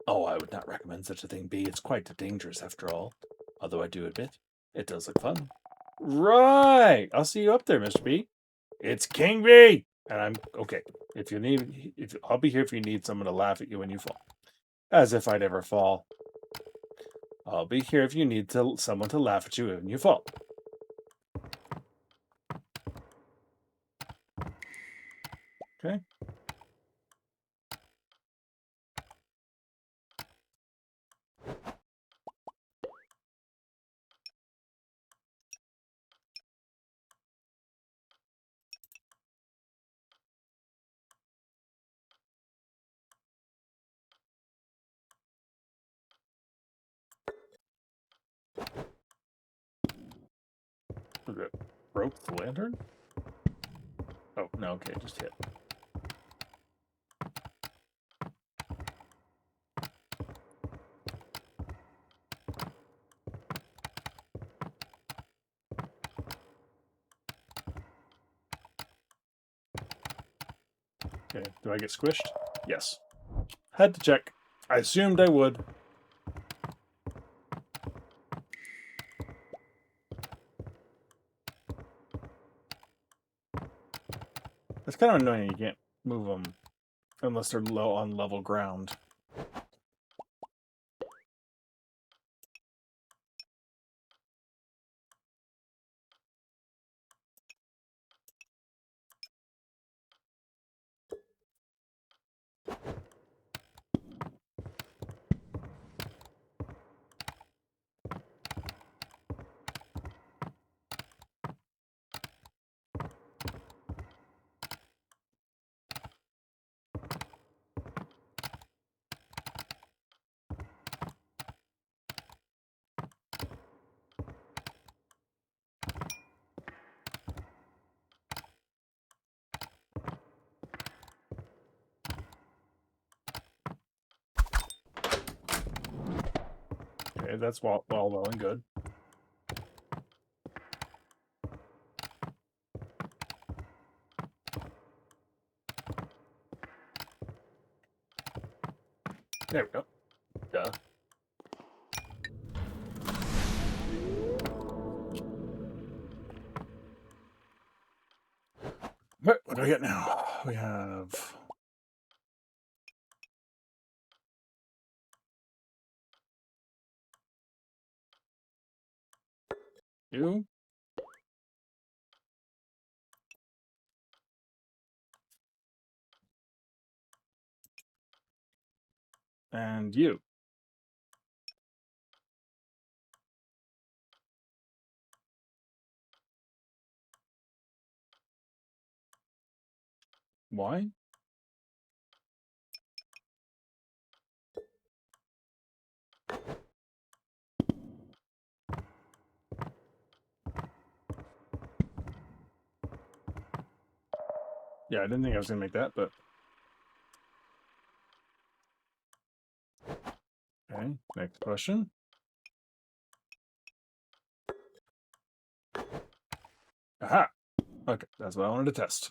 Oh, I would not recommend such a thing, B. It's quite dangerous after all. Although I do admit, it does look fun. Right. I'll see you up there, Mr. B. It's King B. And I'm okay. I'll be here if you need someone to laugh at you when you fall. As if I'd ever fall. I'll be here if you need someone to laugh at you when you fall. Okay. Was it broke the lantern? Oh, no, okay, just hit. Okay, do I get squished? Yes. Had to check. I assumed I would. It's kind of annoying you can't move them unless they're low on level ground. Okay, that's well and good. There we go. Duh. What do I get now? We have... you. And you. Why? Yeah, I didn't think I was going to make that, but... Okay, next question. Aha! Okay, that's what I wanted to test.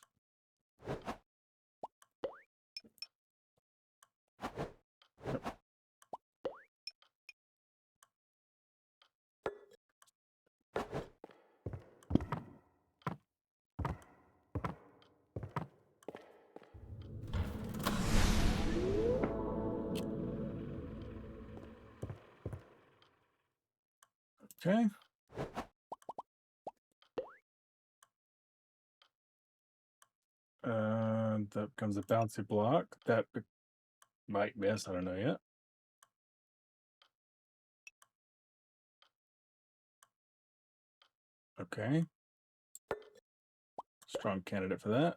Okay. That becomes a bouncy block. That might miss, I don't know yet. Okay. Strong candidate for that.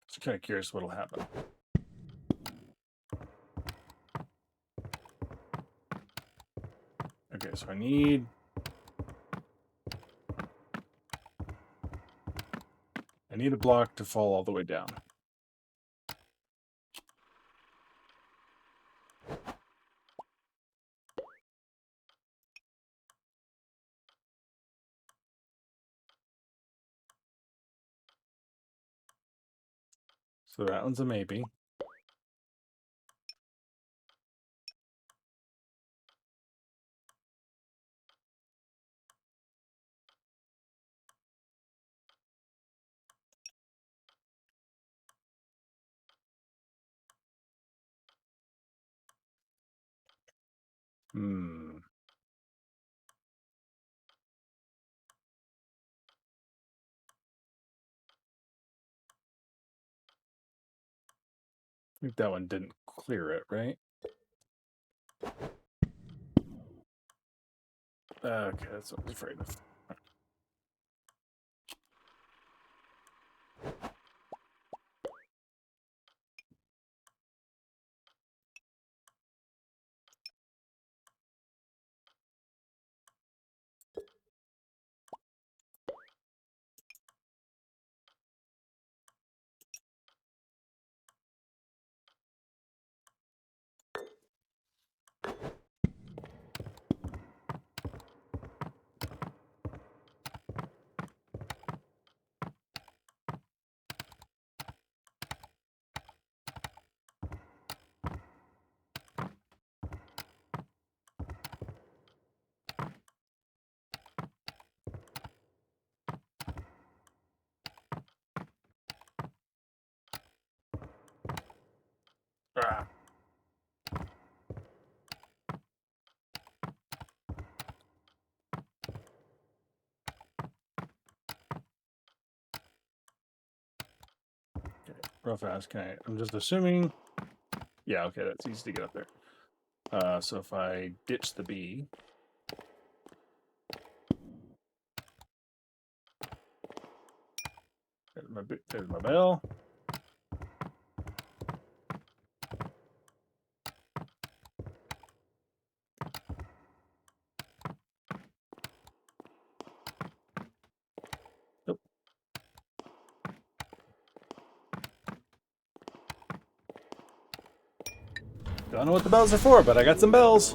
Just kind of curious what'll happen. Okay, so I need... a block to fall all the way down. So that one's a maybe. Hmm. I think that one didn't clear it, right? Okay, that's what I was afraid of. real fast. Can I? I'm just assuming. Yeah, okay, that's easy to get up there. So if I ditch the bee. There's my bell. Nope. Don't know what the bells are for, but I got some bells.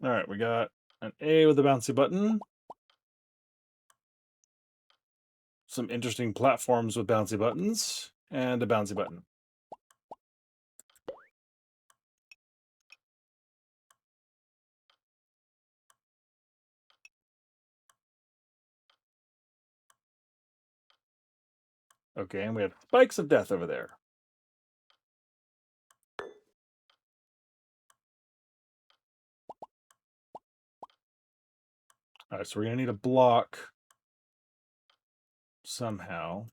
All right, we got an A with a bouncy button. Some interesting platforms with bouncy buttons, and a bouncy button. Okay, and we have spikes of death over there. All right, so we're gonna need a block somehow.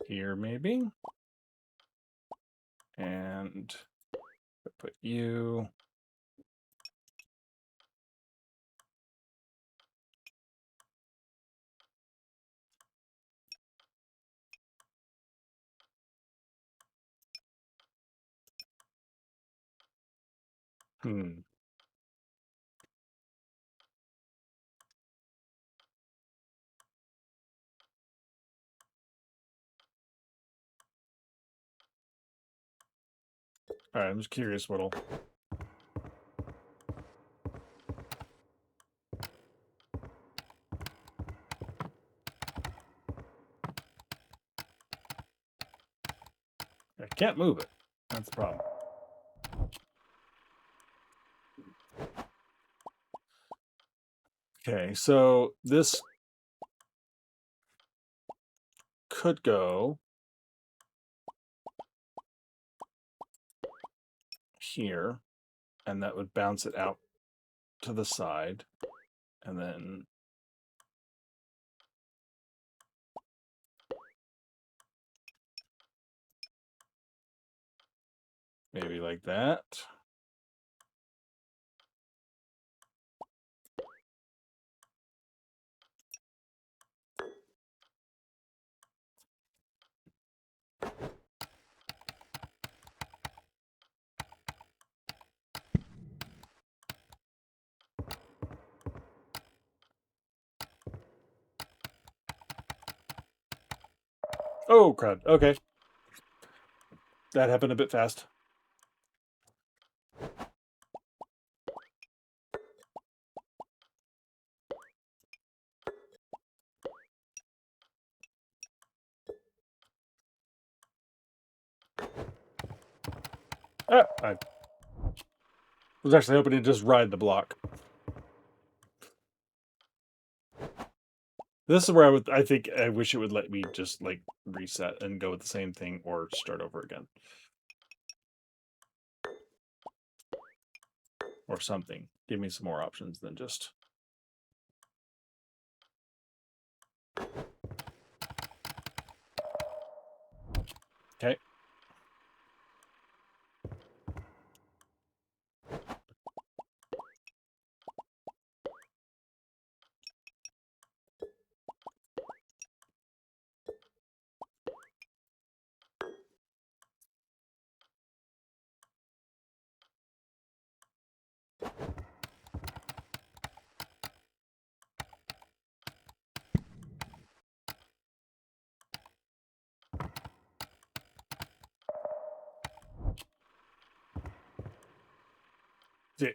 Here, maybe. And put you. Hmm. All right, I'm just curious what'll. I can't move it. That's the problem. Okay, so this could go here, and that would bounce it out to the side, and then maybe like that. Oh, crud. Okay. That happened a bit fast. I was actually hoping to just ride the block. This is where I wish it would let me just like reset and go with the same thing or start over again. Or something. Give me some more options than just. Okay.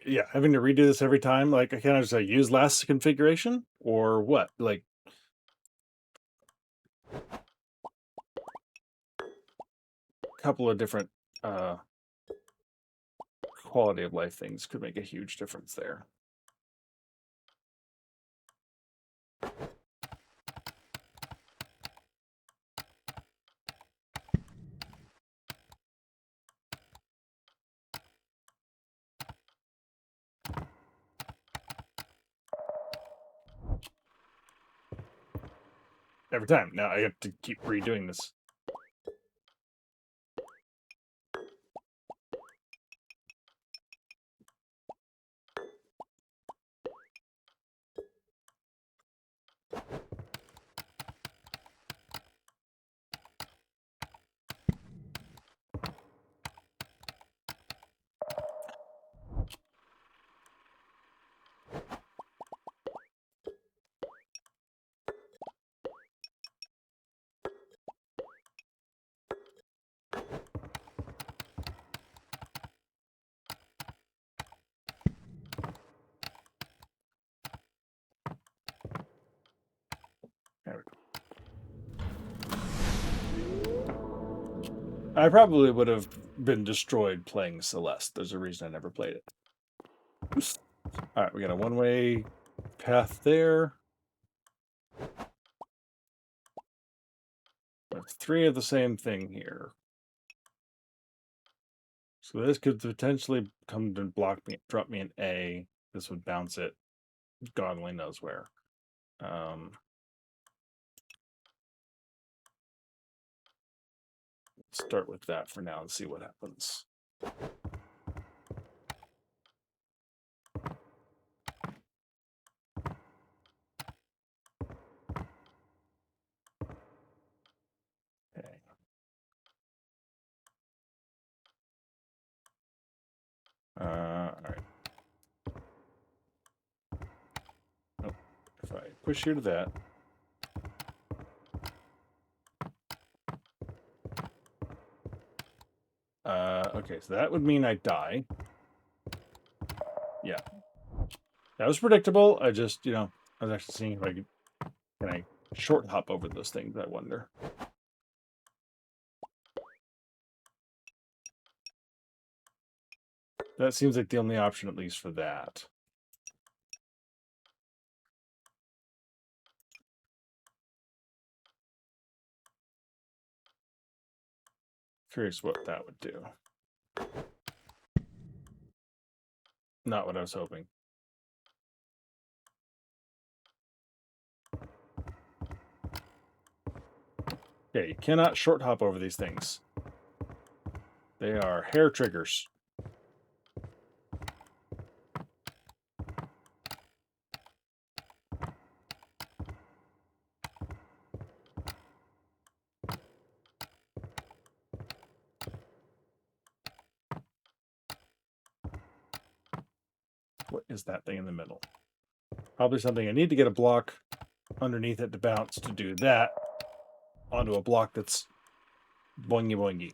Yeah, having to redo this every time. Like, I can't just use last configuration or what? Like, a couple of different quality of life things could make a huge difference there. every time. Now I have to keep redoing this. There we go. I probably would have been destroyed playing Celeste. There's a reason I never played it. All right, we got a one-way path there. That's 3 of the same thing here. So this could potentially come to drop me an A. This would bounce it. God only knows where. Start with that for now and see what happens. Okay. All right. Oh, if I push you to that. Okay, so that would mean I die. Yeah. That was predictable. I just, I was actually seeing if can I short hop over those things, I wonder. That seems like the only option, at least for that. Curious what that would do. Not what I was hoping. Okay, you cannot short hop over these things. They are hair triggers. What is that thing in the middle? Probably something I need to get a block underneath it to bounce to do that onto a block that's boingy boingy.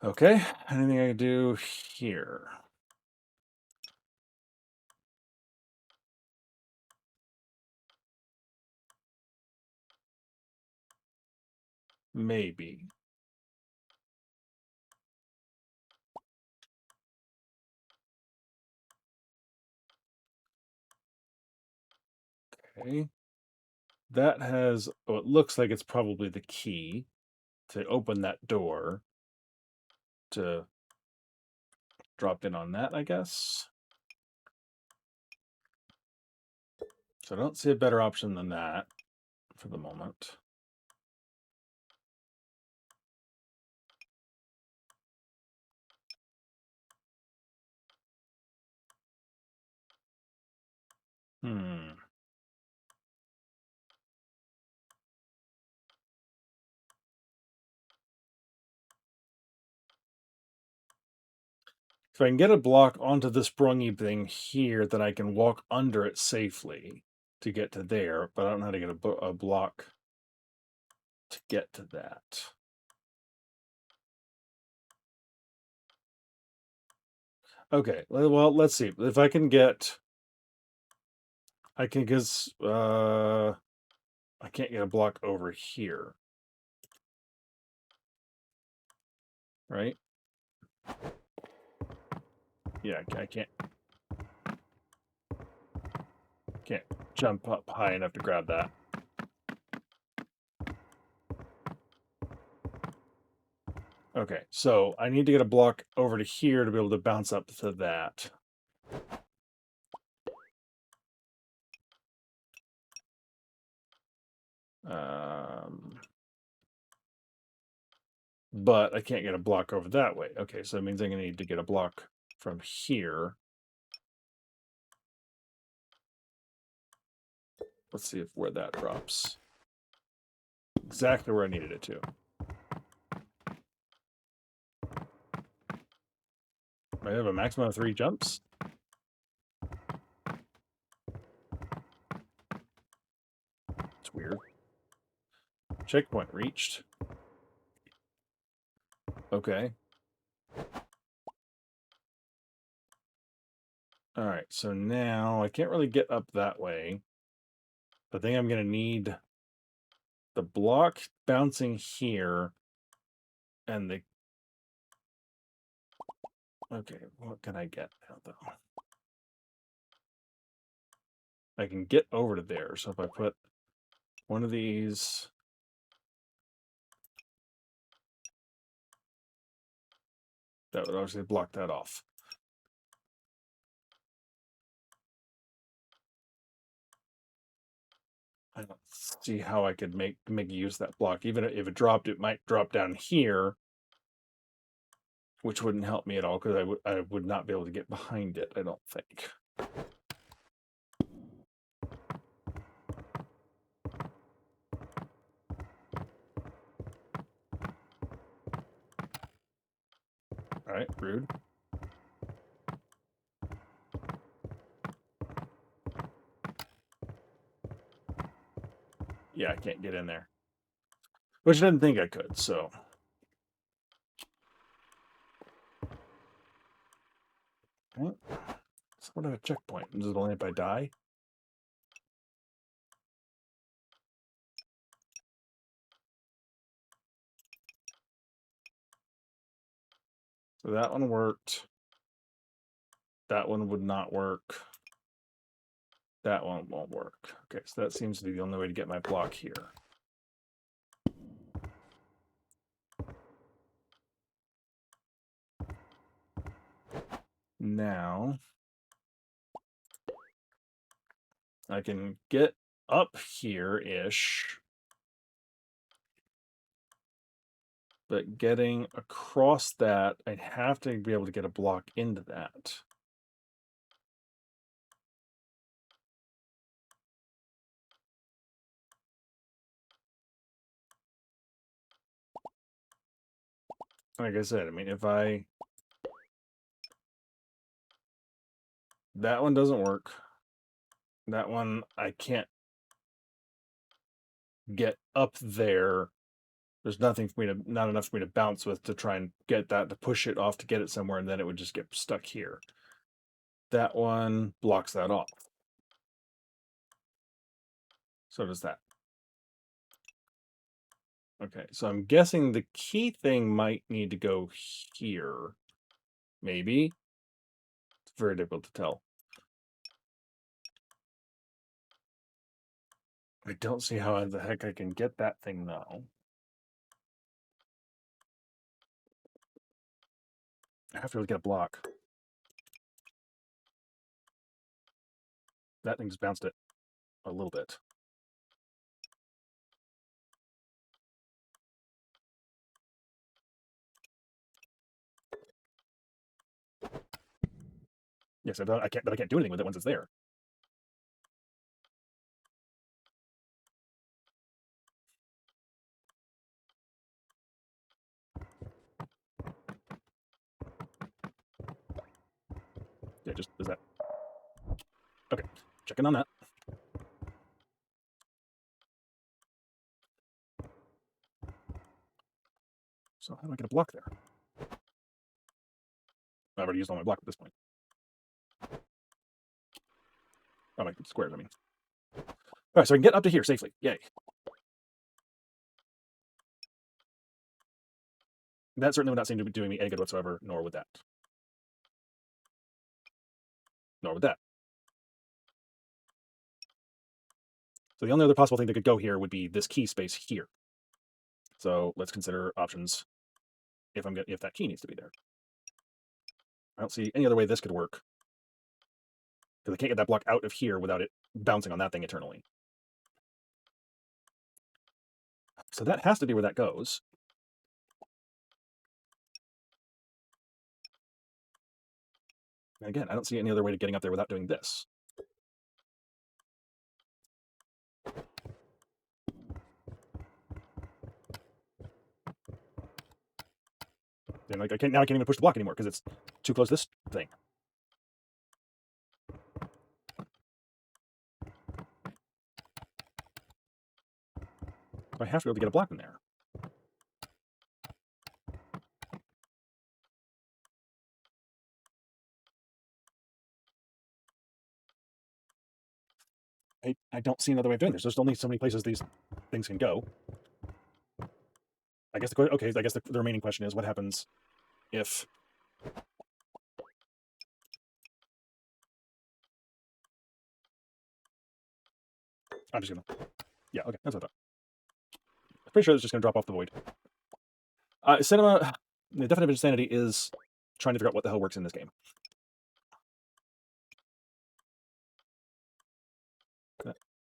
Okay, anything I can do here? Maybe. Okay. That has, oh, it looks like it's probably the key to open that door to drop in on that, I guess. So I don't see a better option than that for the moment. Hmm. If I can get a block onto this sprungy thing here, then I can walk under it safely to get to there, but I don't know how to get a block to get to that. Okay, well, let's see. If I can get... I can guess... I can't get a block over here. Right? Yeah, I can't jump up high enough to grab that. Okay, so I need to get a block over to here to be able to bounce up to that. But I can't get a block over that way. Okay, so that means I'm going to need to get a block from here. Let's see where that drops. Exactly where I needed it to. I have a maximum of 3 jumps. It's weird. Checkpoint reached. Okay. All right, so now I can't really get up that way. I think I'm going to need the block bouncing here and the... Okay, what can I get now, though? I can get over to there, so if I put one of these... That would obviously block that off. I don't see how I could make use of that block. Even if it dropped, it might drop down here, which wouldn't help me at all because I would not be able to get behind it, I don't think. All right, rude. Yeah, I can't get in there. Which I didn't think I could, so... Okay. So what of a checkpoint? Is it only if I die? So that one worked. That one would not work. That one won't work. Okay, so that seems to be the only way to get my block here. Now, I can get up here-ish, but getting across that, I'd have to be able to get a block into that. Like I said, I mean, if I... That one doesn't work. That one, I can't get up there. There's nothing for me to, not enough for me to bounce with to try and get that, to push it off to get it somewhere, and then it would just get stuck here. That one blocks that off. So does that. Okay, so I'm guessing the key thing might need to go here. Maybe. It's very difficult to tell. I don't see how the heck I can get that thing, though. I have to really get a block. That thing just bounced it a little bit. Yes, I can't, but I can't do anything with it once it's there. Yeah, just is that. Okay, checking on that. So how do I get a block there? I've already used all my block at this point. Oh, my squares, I mean. All right, so I can get up to here safely. Yay. That certainly would not seem to be doing me any good whatsoever, nor would that. Nor would that. So the only other possible thing that could go here would be this key space here. So let's consider options if that key needs to be there. I don't see any other way this could work, because I can't get that block out of here without it bouncing on that thing eternally. So that has to be where that goes. And again, I don't see any other way to getting up there without doing this. And like now I can't even push the block anymore because it's too close to this thing. So I have to be able to get a block in there. I don't see another way of doing this. There's only so many places these things can go. I guess the remaining question is what happens if I'm just gonna okay, that's what I thought. I'm pretty sure it's just gonna drop off the void. Cinema, the definition of insanity is trying to figure out what the hell works in this game.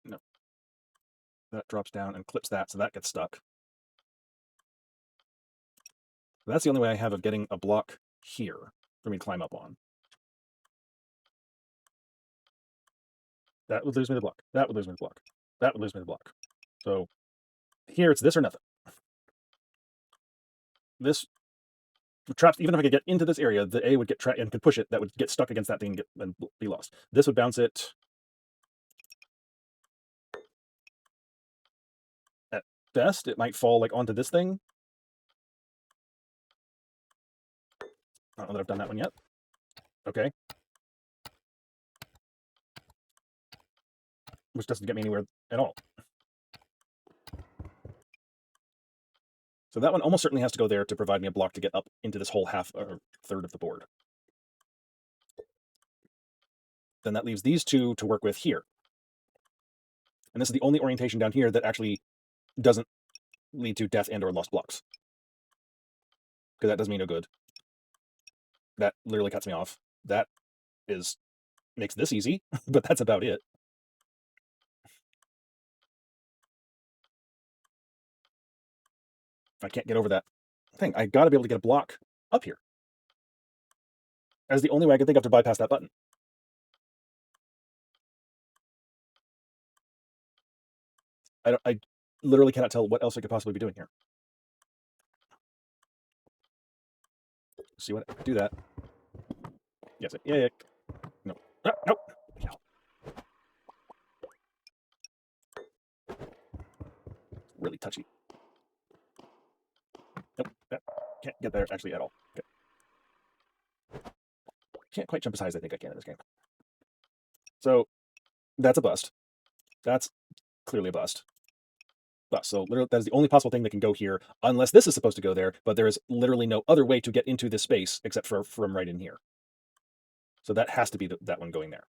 No. That drops down and clips that, so that gets stuck. That's the only way I have of getting a block here for me to climb up on. That would lose me the block. That would lose me the block. That would lose me the block. So here it's this or nothing. This traps, even if I could get into this area, the A would get trapped and could push it. That would get stuck against that thing and be lost. This would bounce it. At best, it might fall like onto this thing. I don't know that I've done that one yet. Okay. Which doesn't get me anywhere at all. So that one almost certainly has to go there to provide me a block to get up into this whole half or third of the board. Then that leaves these two to work with here. And this is the only orientation down here that actually doesn't lead to death and or lost blocks. Because that does me no good. That literally cuts me off. That makes this easy, but that's about it. If I can't get over that thing, I gotta be able to get a block up here. As the only way I can think of to bypass that button. I literally cannot tell what else I could possibly be doing here. See what? Do that. Yes. Yeah. No. Nope. Really touchy. Nope. Can't get there actually at all. Okay. Can't quite jump as high as I think I can in this game. So that's a bust. That's clearly a bust. So literally, that is the only possible thing that can go here, unless this is supposed to go there, but there is literally no other way to get into this space except for from right in here. So that has to be that one going there.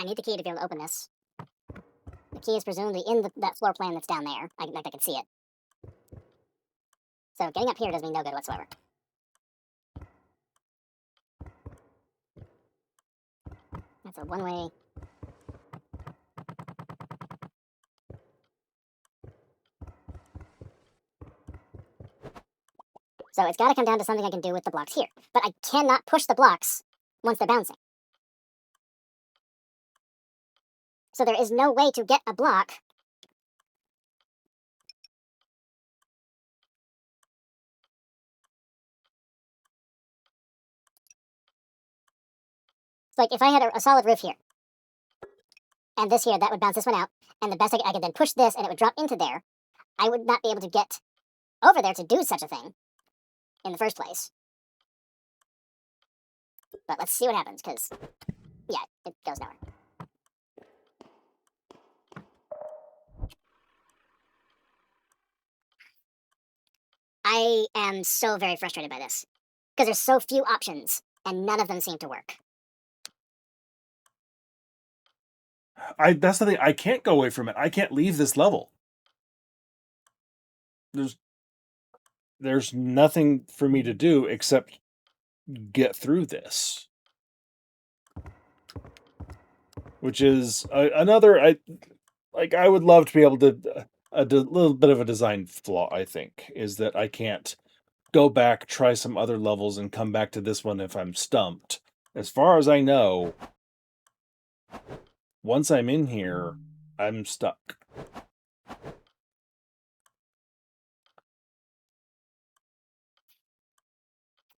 I need the key to be able to open this. The key is presumably in that floor plan that's down there. I can see it. So getting up here does me no good whatsoever. That's a one-way. So it's got to come down to something I can do with the blocks here. But I cannot push the blocks once they're bouncing. So there is no way to get a block it's like if I had a solid roof here, and this here, that would bounce this one out, and the best I could then push this, and it would drop into there, I would not be able to get over there to do such a thing in the first place. But let's see what happens, because, yeah, it goes nowhere. I am so very frustrated by this, because there's so few options, and none of them seem to work. That's the thing. I can't go away from it. I can't leave this level. There's nothing for me to do except get through this, which is another. I would love to be able to. A little bit of a design flaw, I think, is that I can't go back, try some other levels, and come back to this one if I'm stumped. As far as I know, once I'm in here, I'm stuck.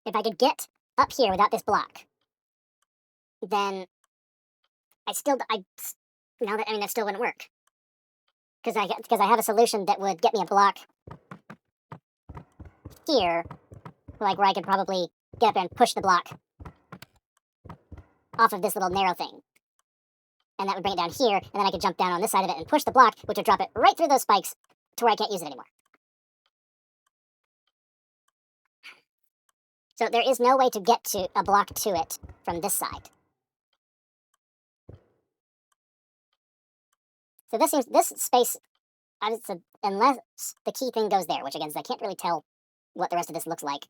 If I could get up here without this block, then that still wouldn't work. Because I have a solution that would get me a block here, like where I could probably get up there and push the block off of this little narrow thing. And that would bring it down here, and then I could jump down on this side of it and push the block, which would drop it right through those spikes to where I can't use it anymore. So there is no way to get to a block to it from this side. So this space, unless the key thing goes there, which again, I can't really tell what the rest of this looks like.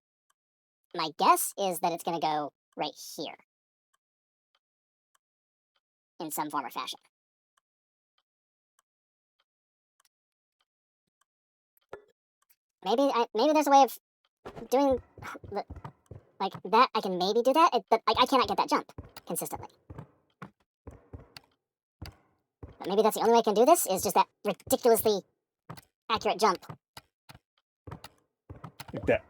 My guess is that it's going to go right here in some form or fashion. Maybe there's a way of doing like that. I can maybe do that, but I cannot get that jump consistently. But maybe that's the only way I can do this, is just that ridiculously accurate jump. Like that.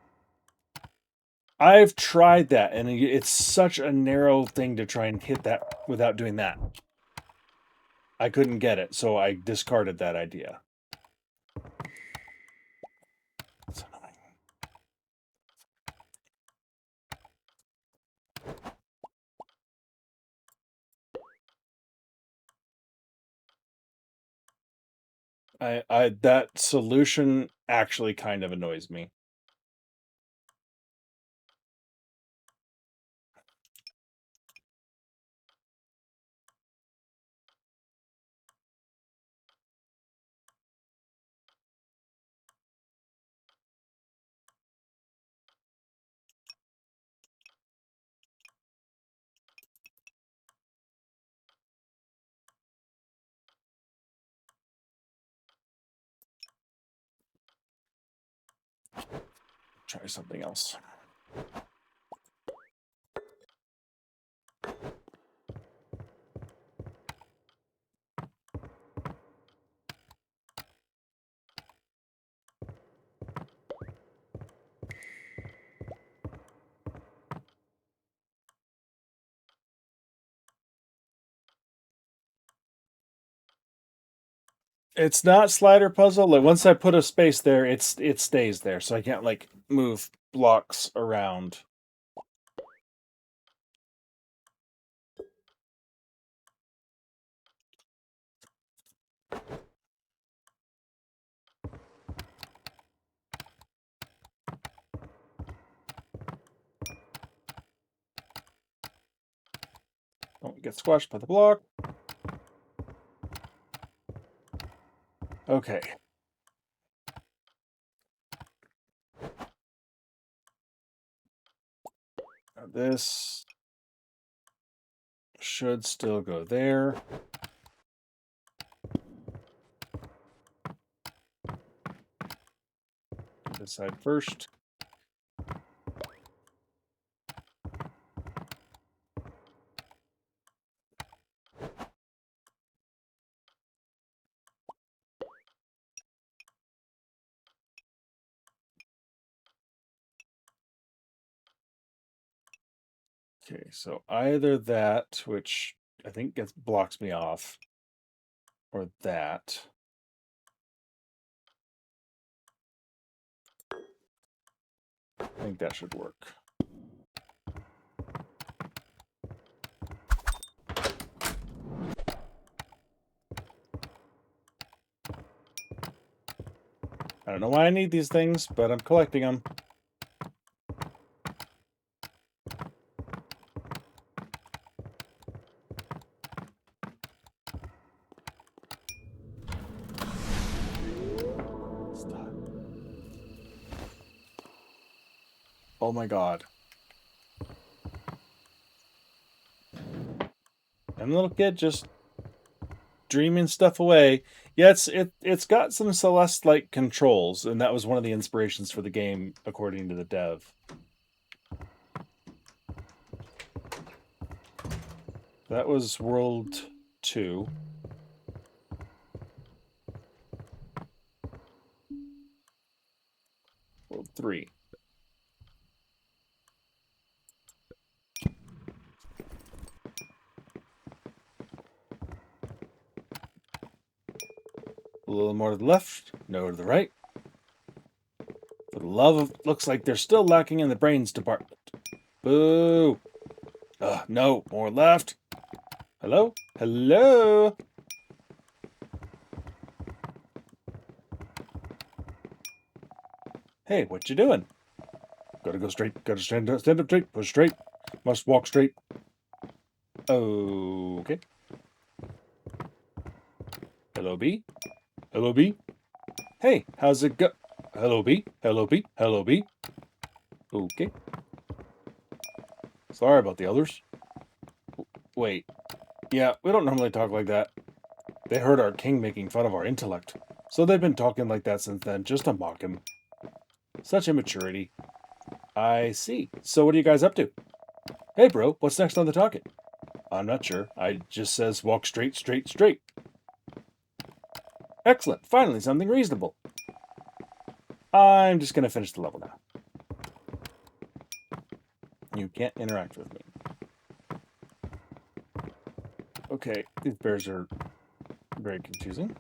I've tried that, and it's such a narrow thing to try and hit that without doing that. I couldn't get it, so I discarded that idea. That's annoying. That solution actually kind of annoys me. Try something else. It's not slider puzzle. Like once I put a space there, it stays there, so I can't like move blocks around. Don't get squashed by the block. Okay. Now this should still go there. This side first. Okay, so either that, which I think blocks me off, or that. I think that should work. I don't know why I need these things, but I'm collecting them. Stop. Oh my god. And the little kid just dreaming stuff away. Yeah, it's got some Celeste-like controls, and that was one of the inspirations for the game, according to the dev. That was World 2. World 3. A little more to the left, no to the right. For the love of... Looks like they're still lacking in the brains department. Boo! No, more left. Hello? Hello? Hey, what you doing? Gotta go straight. Gotta stand up straight. Push straight. Must walk straight. Okay. Hello, B. Hello, B. Hey, how's it go? Hello, B. Hello, B. Hello, B. Okay. Sorry about the others. Wait. Yeah, we don't normally talk like that. They heard our king making fun of our intellect. So they've been talking like that since then, just to mock him. Such immaturity. I see. So what are you guys up to? Hey, bro, what's next on the docket? I'm not sure. I just says walk straight, straight, straight. Excellent. Finally, something reasonable. I'm just going to finish the level now. You can't interact with me. Okay, these bears are very confusing.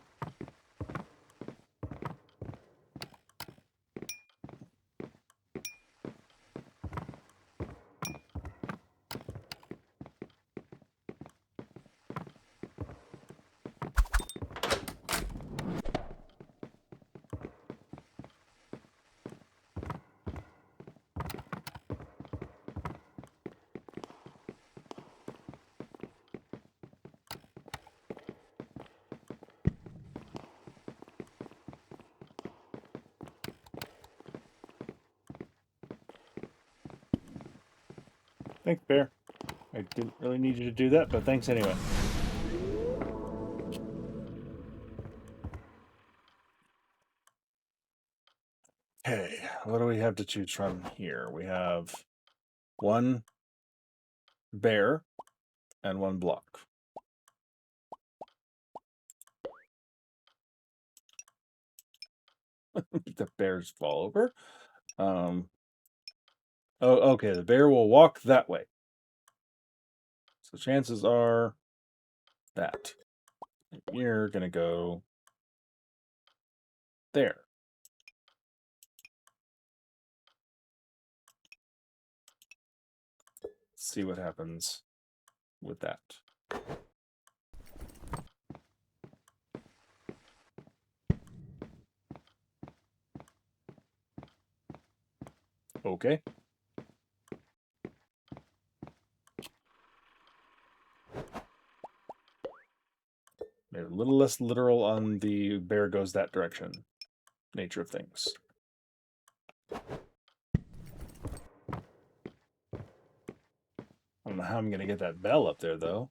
Thanks, bear. I didn't really need you to do that, but thanks anyway. Okay, what do we have to choose from here? We have one bear and one block. The bears fall over. Oh, okay, the bear will walk that way. So chances are that. You're going to go there. See what happens with that. Okay. Maybe a little less literal on the bear goes that direction nature of things. I don't know how I'm going to get that bell up there, though.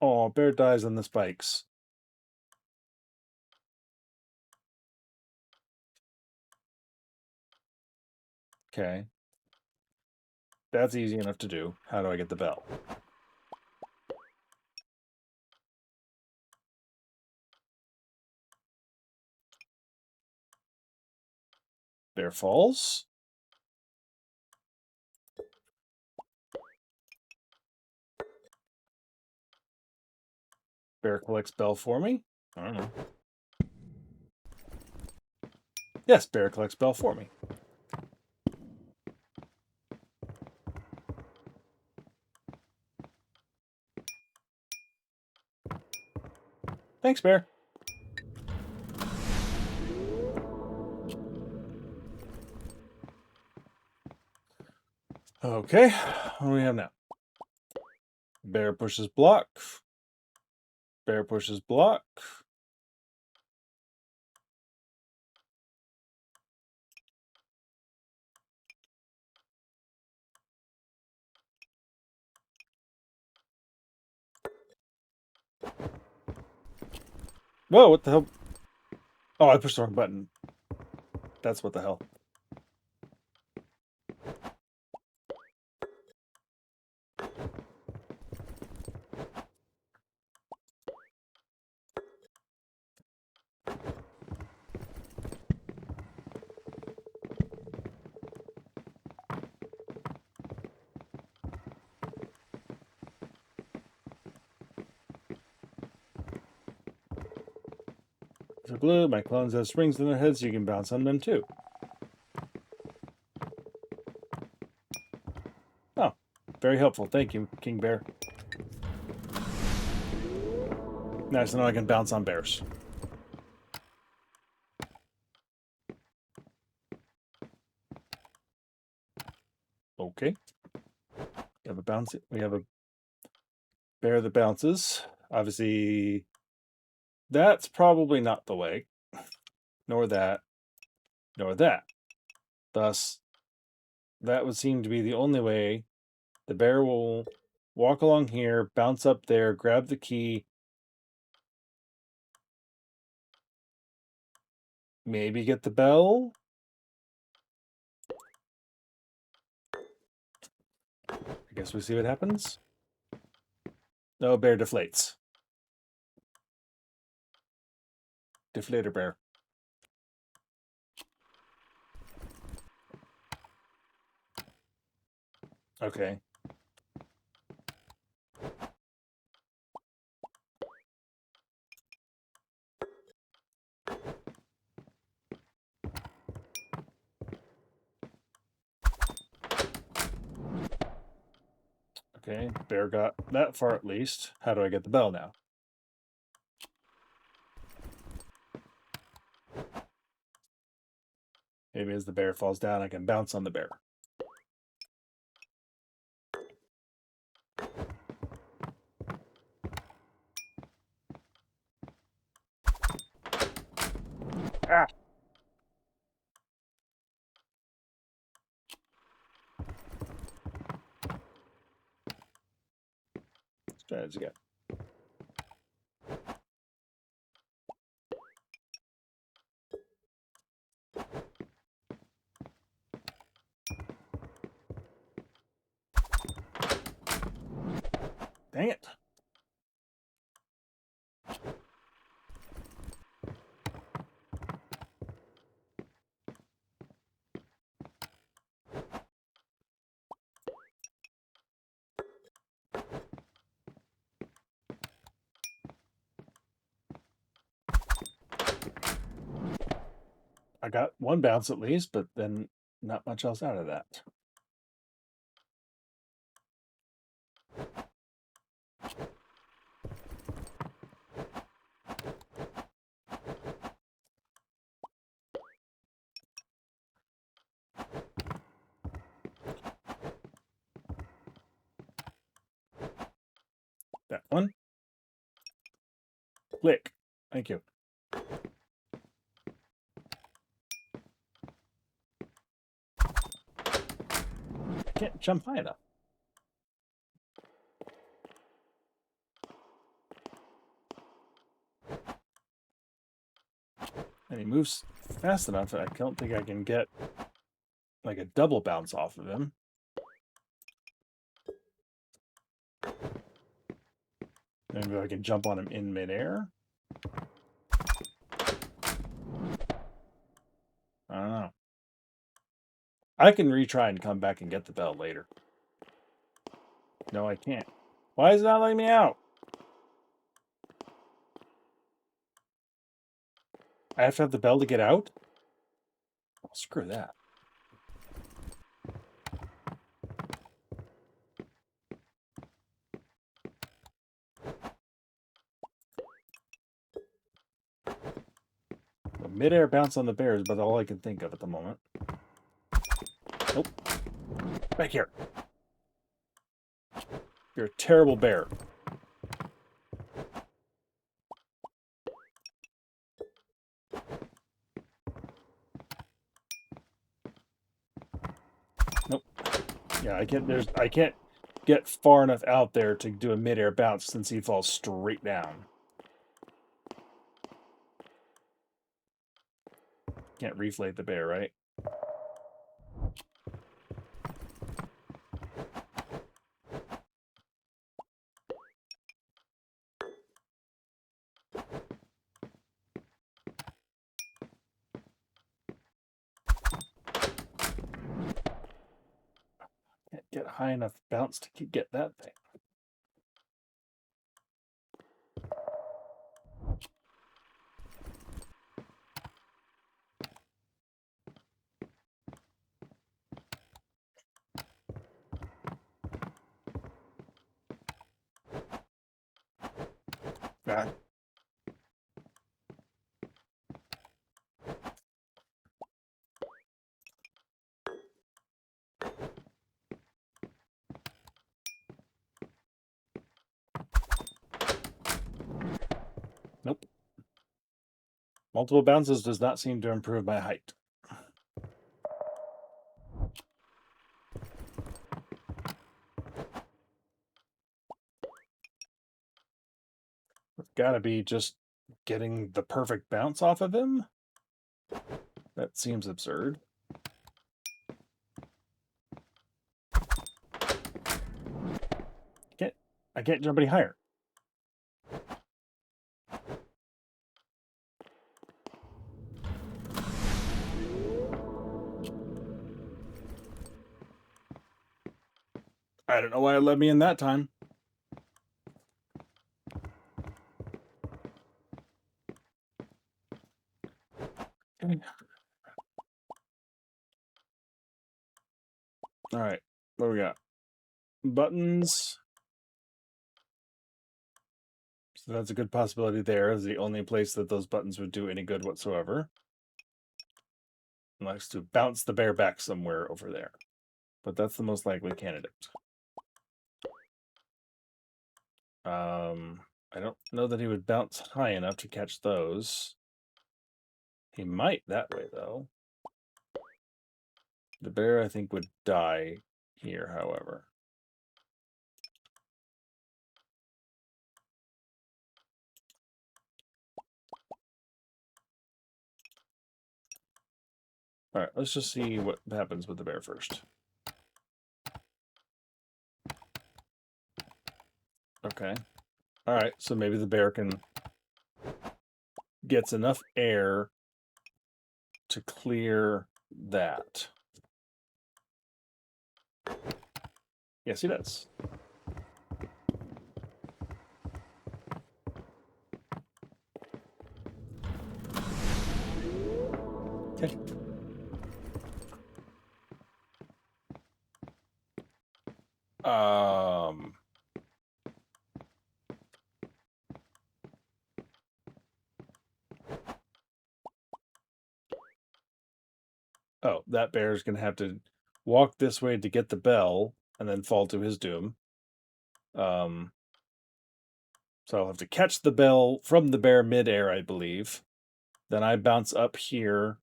Oh, bear dies on the spikes. Okay. That's easy enough to do. How do I get the bell? Bear falls. Bear collects bell for me. I don't know. Yes, bear collects bell for me. Thanks, bear. Okay, what do we have now? Bear pushes block. Bear pushes block. Whoa, what the hell? Oh, I pushed the wrong button. That's what the hell. For blue, my clones have springs in their heads, so you can bounce on them too. Oh, very helpful. Thank you, King Bear. Nice to know I can bounce on bears. Okay. We have a bounce. We have a bear that bounces. Obviously, that's probably not the way. Nor that. Nor that. Thus, that would seem to be the only way. The bear will walk along here, bounce up there, grab the key, maybe get the bell. I guess we see what happens. No, bear deflates. Deflator bear. Okay. Okay, bear got that far at least. How do I get the bell now? Maybe as the bear falls down, I can bounce on the bear. Ah! Let's try this again. Dang it. I got one bounce at least, but then not much else out of that. Click. Thank you. I can't jump high enough. And he moves fast enough that I don't think I can get like a double bounce off of him. Maybe I can jump on him in midair. I don't know. I can retry and come back and get the bell later. No, I can't. Why is it not letting me out? I have to have the bell to get out? Oh, screw that. A mid-air bounce on the bear is about all I can think of at the moment. Nope. Back here. You're a terrible bear. Nope. Yeah, I can't get far enough out there to do a mid-air bounce since he falls straight down. Can't reflate the bear, right? Can't get high enough bounce to get that thing. Ah. Nope. Multiple bounces does not seem to improve my height. It's gotta be just getting the perfect bounce off of him. That seems absurd. I can't jump any higher. I don't know why it let me in that time. All right, what do we got? Buttons. So that's a good possibility there. Is the only place that those buttons would do any good whatsoever. Unless to bounce the bear back somewhere over there. But that's the most likely candidate. I don't know that he would bounce high enough to catch those. He might that way, though. The bear, I think, would die here, however. All right, let's just see what happens with the bear first. Okay. All right, so maybe the bear gets enough air to clear that. Yes, he does. Okay. Oh, that bear is going to have to walk this way to get the bell and then fall to his doom. So I'll have to catch the bell from the bear midair, I believe. Then I bounce up here.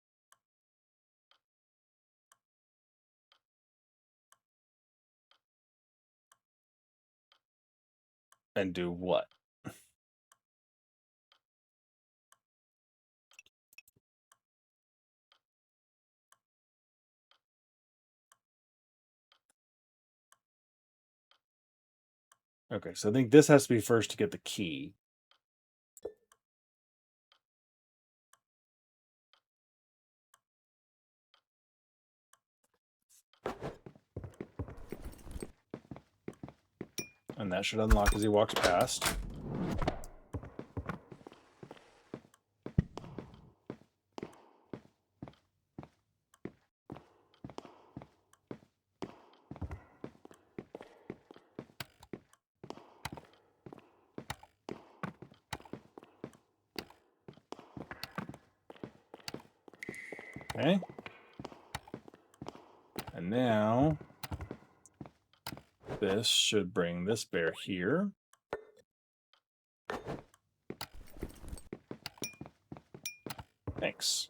And do what? Okay, so I think this has to be first to get the key. And that should unlock as he walks past. Okay. And now this should bring this bear here. Thanks.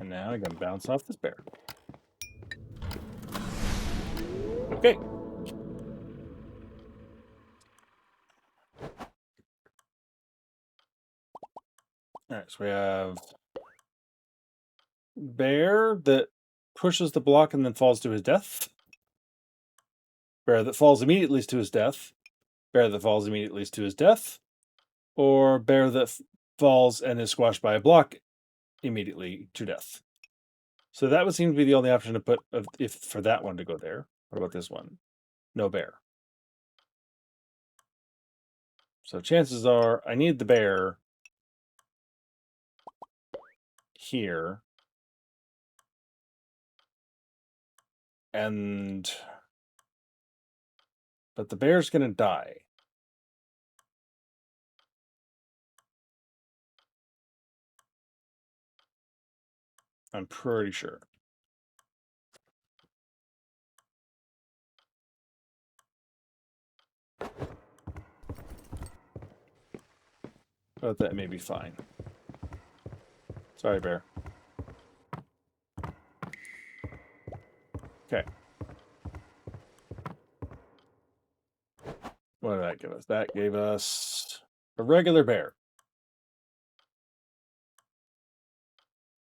And now I can bounce off this bear. Okay. Alright, so we have bear that pushes the block and then falls to his death. Bear that falls immediately to his death. Bear that falls immediately to his death. Or bear that falls and is squashed by a block immediately to death. So that would seem to be the only option to put if for that one to go there. What about this one? No bear. So chances are I need the bear here. But the bear's going to die. I'm pretty sure. But that may be fine. Sorry, bear. Okay. What did that give us? That gave us a regular bear.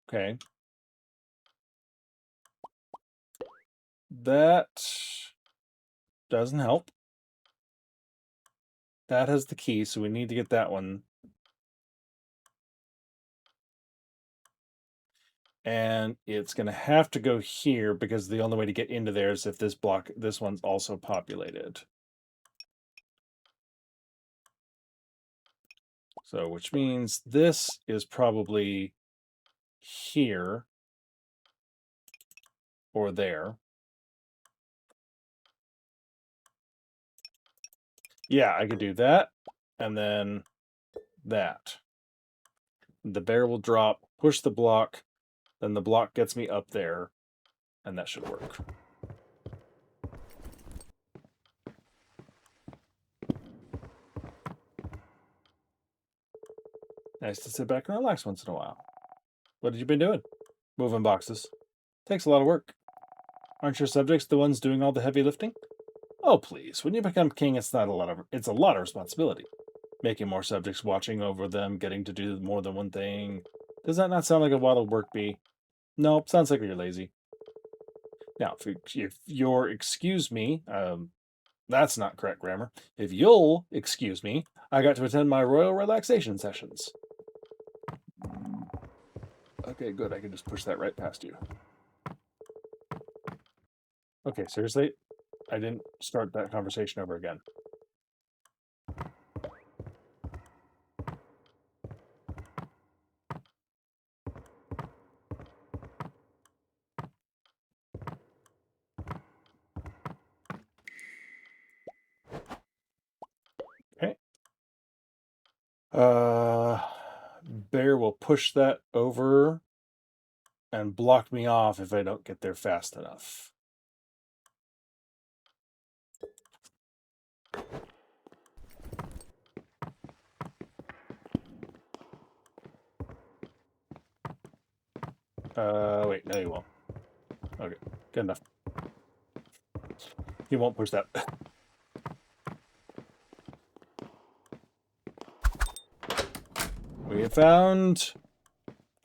Okay. That doesn't help. That has the key, so we need to get that one. And it's going to have to go here because the only way to get into there is if this one's also populated. So, which means this is probably here or there. Yeah, I could do that and then that. The bear will drop, push the block, then the block gets me up there, and that should work. Nice to sit back and relax once in a while. What have you been doing? Moving boxes. Takes a lot of work. Aren't your subjects the ones doing all the heavy lifting? Oh, please. When you become king, it's a lot of responsibility. Making more subjects, watching over them, getting to do more than one thing. Does that not sound like a lot of work, B? Nope, sounds like you're lazy. Now, if you're excuse me, that's not correct grammar. If you'll excuse me, I got to attend my royal relaxation sessions. Okay, good. I can just push that right past you. Okay, seriously? I didn't start that conversation over again. Okay. Bear will push that over and block me off if I don't get there fast enough. Wait, no, you won't. Okay, good enough. He won't push that. We have found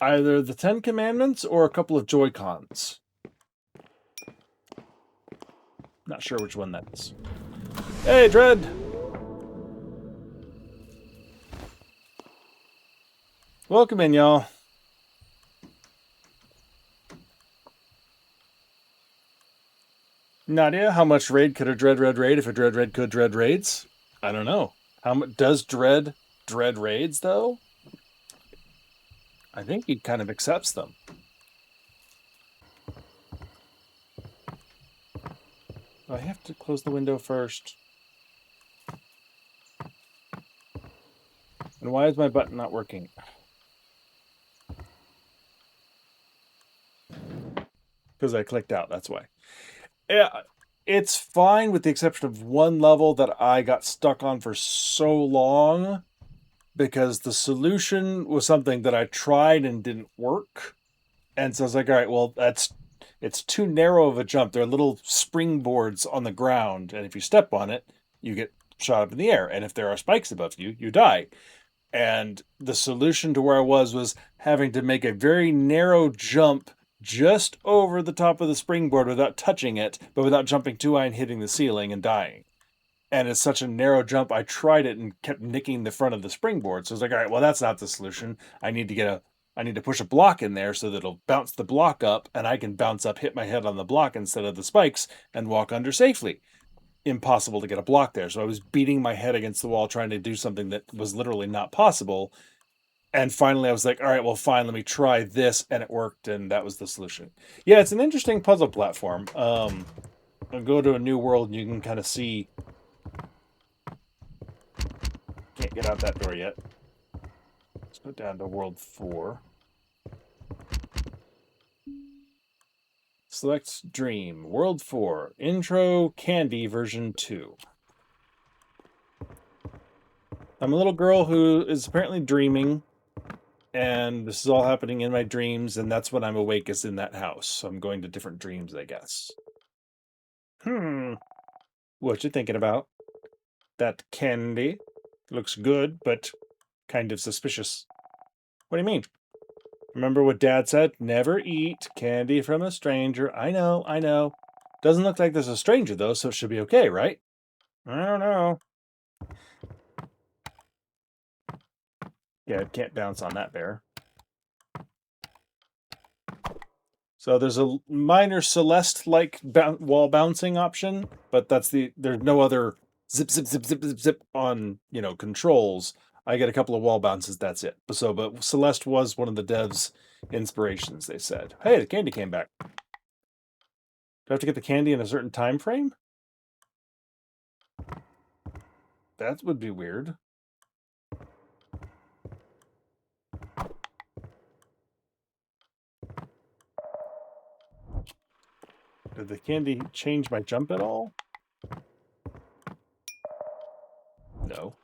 either the 10 Commandments or a couple of Joy-Cons. Not sure which one that is. Hey, Dread! Welcome in, y'all. Nadia, how much raid could a Dread Red raid if a Dread Red could Dread raids? I don't know. How much does Dread raids, though? I think he kind of accepts them. I have to close the window first. And why is my button not working? Because I clicked out, that's why. Yeah, it's fine with the exception of one level that I got stuck on for so long because the solution was something that I tried and didn't work. And so I was like, all right, well, it's too narrow of a jump. There are little springboards on the ground, and if you step on it, you get shot up in the air. And if there are spikes above you, you die. And the solution to where I was having to make a very narrow jump just over the top of the springboard without touching it, but without jumping too high and hitting the ceiling and dying. And it's such a narrow jump. I tried it and kept nicking the front of the springboard. So I was like, all right, well, that's not the solution. I need to push a block in there so that it'll bounce the block up and I can bounce up, hit my head on the block instead of the spikes and walk under safely. Impossible to get a block there. So I was beating my head against the wall trying to do something that was literally not possible. And finally I was like, all right, well, fine, let me try this. And it worked. And that was the solution. Yeah, it's an interesting puzzle platform. I'll go to a new world and you can kind of see. Can't get out that door yet. Let's go down to world 4. Select Dream. World 4. Intro Candy version 2. I'm a little girl who is apparently dreaming, and this is all happening in my dreams, and that's when I'm awake is in that house. So I'm going to different dreams, I guess. What you thinking about? That candy looks good, but kind of suspicious. What do you mean? Remember what Dad said? Never eat candy from a stranger. I know. Doesn't look like there's a stranger, though, so it should be okay, right? I don't know. Yeah, it can't bounce on that bear. So there's a minor Celeste-like wall bouncing option, but there's no other zip, zip, zip, zip, zip, zip on, controls. I get a couple of wall bounces, that's it. But Celeste was one of the devs' inspirations, they said. Hey, the candy came back. Do I have to get the candy in a certain time frame? That would be weird. Did the candy change my jump at all? No.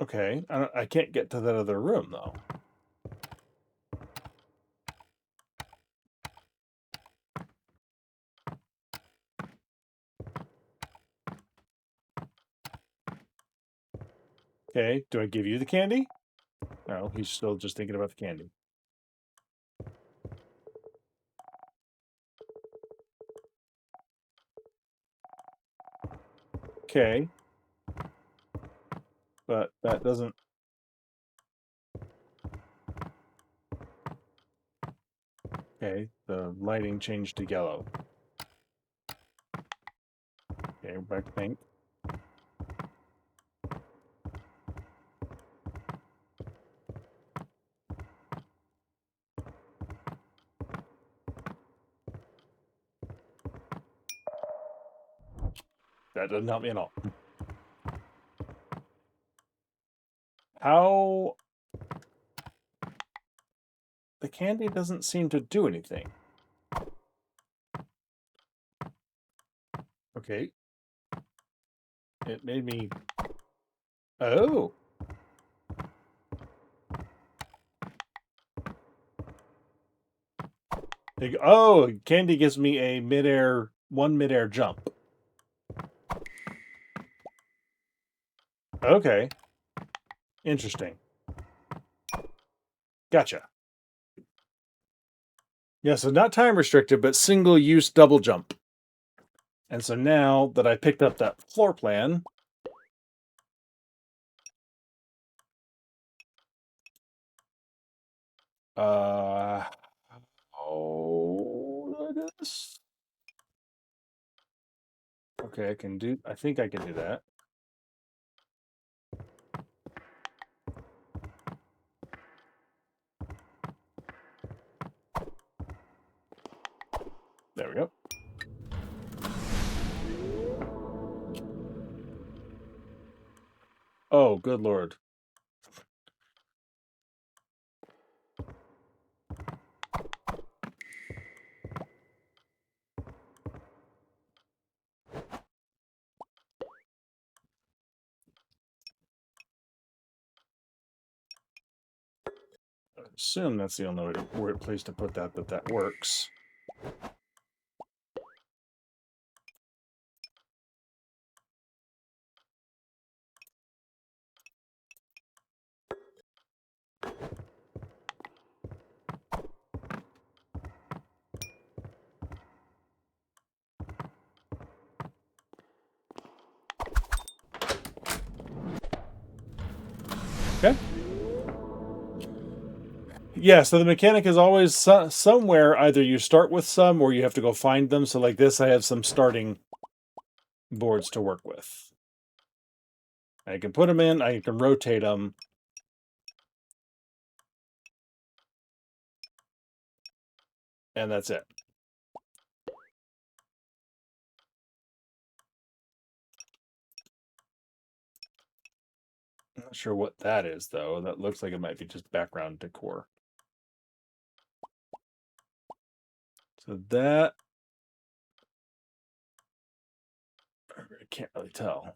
Okay, I can't get to that other room, though. Okay, do I give you the candy? No, he's still just thinking about the candy. Okay. But that doesn't... Okay, the lighting changed to yellow. Okay, back to pink. That doesn't help me at all. How... The candy doesn't seem to do anything. Okay. It made me Oh. Oh, candy gives me a one midair jump. Okay. Interesting. Gotcha. Yeah, so not time restricted, but single use double jump. And so now that I picked up that floor plan, uh, oh, this. Okay, I think I can do that. There we go. Oh, good Lord. I assume that's the only place to put that, but that works. Okay. Yeah, so the mechanic is always somewhere. Either you start with some or you have to go find them. So, like this, I have some starting boards to work with. I can put them in, I can rotate them. And that's it. I'm not sure what that is, though. That looks like it might be just background decor. So that, I can't really tell.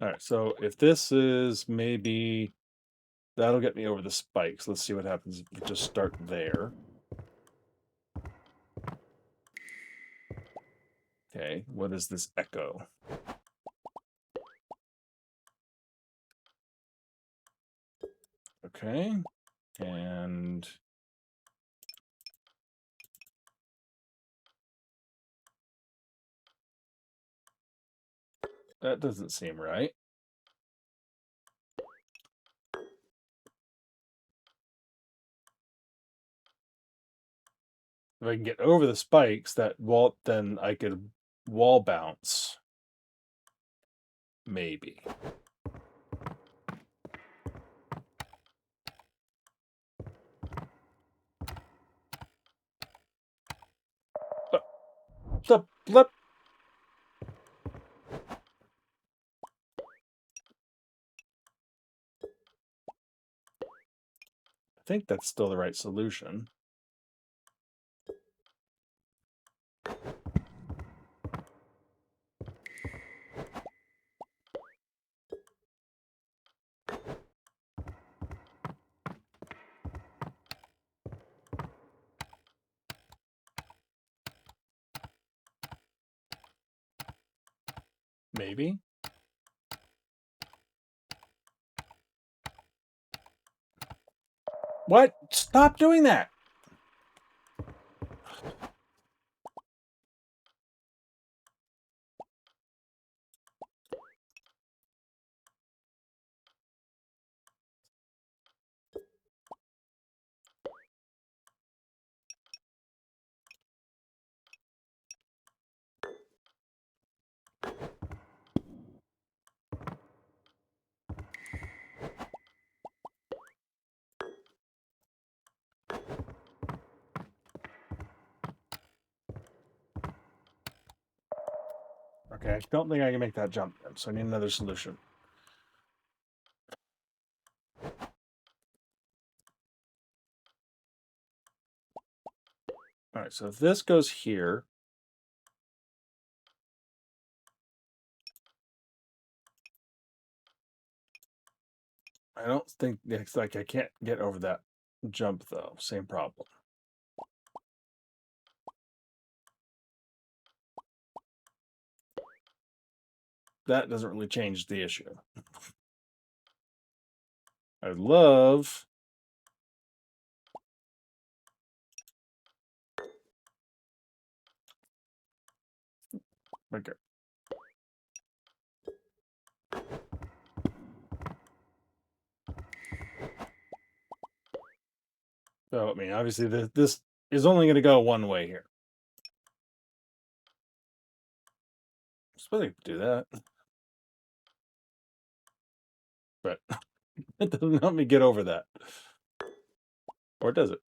All right, so if this is maybe, that'll get me over the spikes. Let's see what happens if we just start there. Okay, what is this echo? Okay, and that doesn't seem right. If I can get over the spikes, then I could wall bounce. Maybe. The blip. I think that's still the right solution. Maybe. What? Stop doing that. Okay, I don't think I can make that jump, so I need another solution. All right, so if this goes here, I don't think it's like I can't get over that jump though. Same problem. That doesn't really change the issue. I would love. Okay. So I mean, obviously, this is only going to go one way here. I suppose I could do that, but it doesn't help me get over that. Or does it?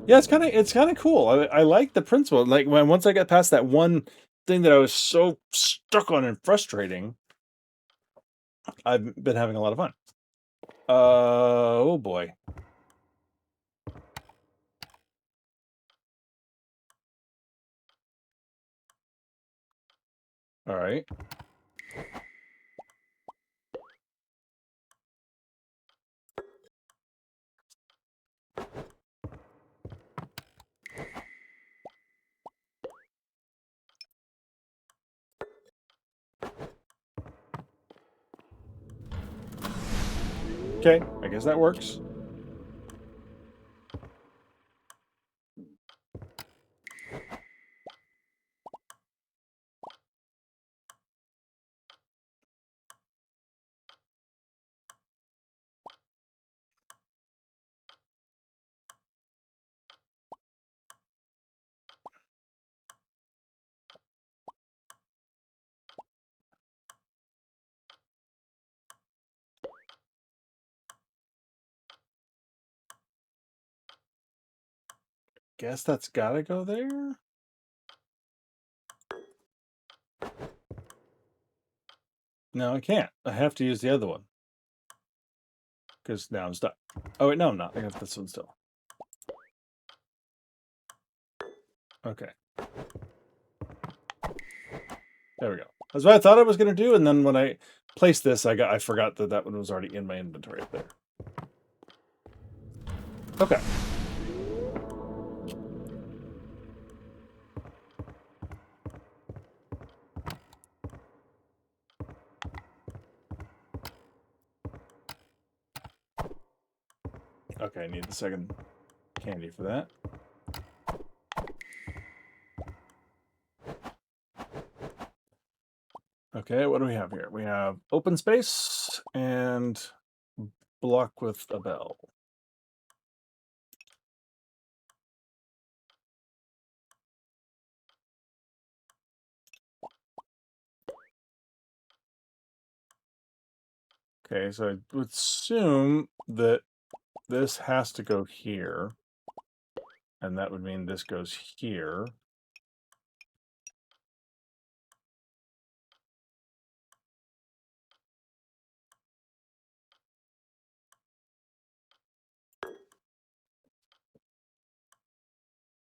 Yeah, it's kind of cool. I like the principle. Like once I got past that one thing that I was so stuck on and frustrating, I've been having a lot of fun. Oh boy. All right. Okay, I guess that works. Guess that's gotta go there. No, I can't. I have to use the other one. Because now I'm stuck. Oh wait, no, I'm not. I got this one still. Okay. There we go. That's what I thought I was gonna do, and then when I placed this, I forgot that one was already in my inventory up there. Okay. Okay, I need the second candy for that. Okay, what do we have here? We have open space and block with a bell. Okay, so I would assume that this has to go here, and that would mean this goes here.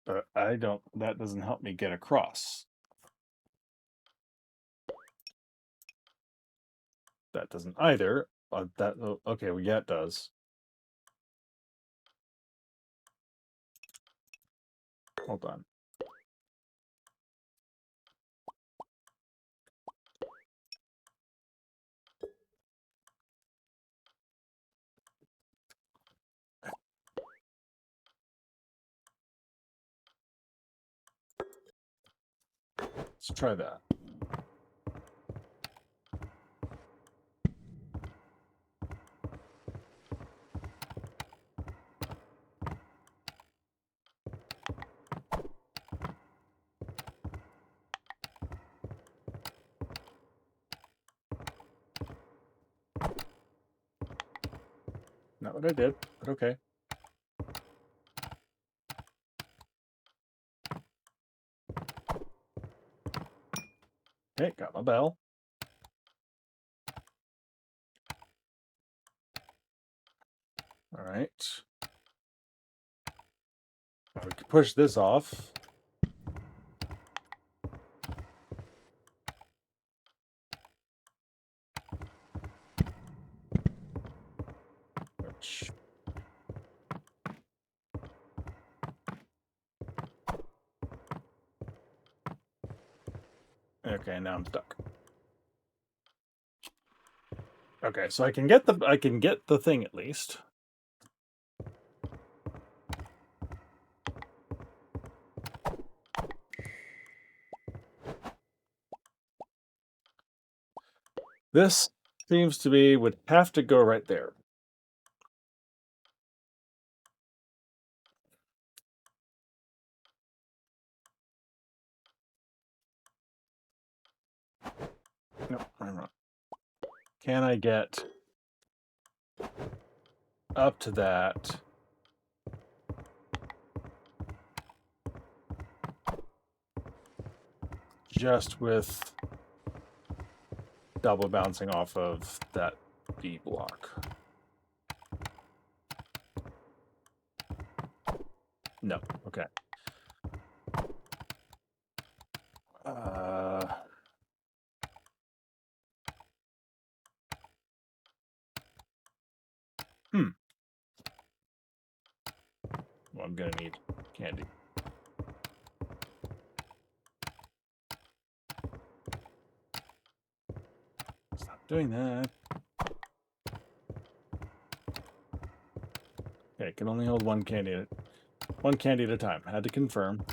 But that doesn't help me get across. That doesn't either. Okay, well, yeah, it does. Hold on. Let's try that. Not what I did, but okay. Okay, got my bell. All right. Now we can push this off. Which... Okay, now I'm stuck. Okay, so I can get the thing at least. This seems to be would have to go right there. No, I'm wrong. Can I get up to that? Just with double bouncing off of that B block. No. Okay. Well, I'm gonna need candy. Stop doing that. Okay, can only hold one candy at a time. Had to confirm.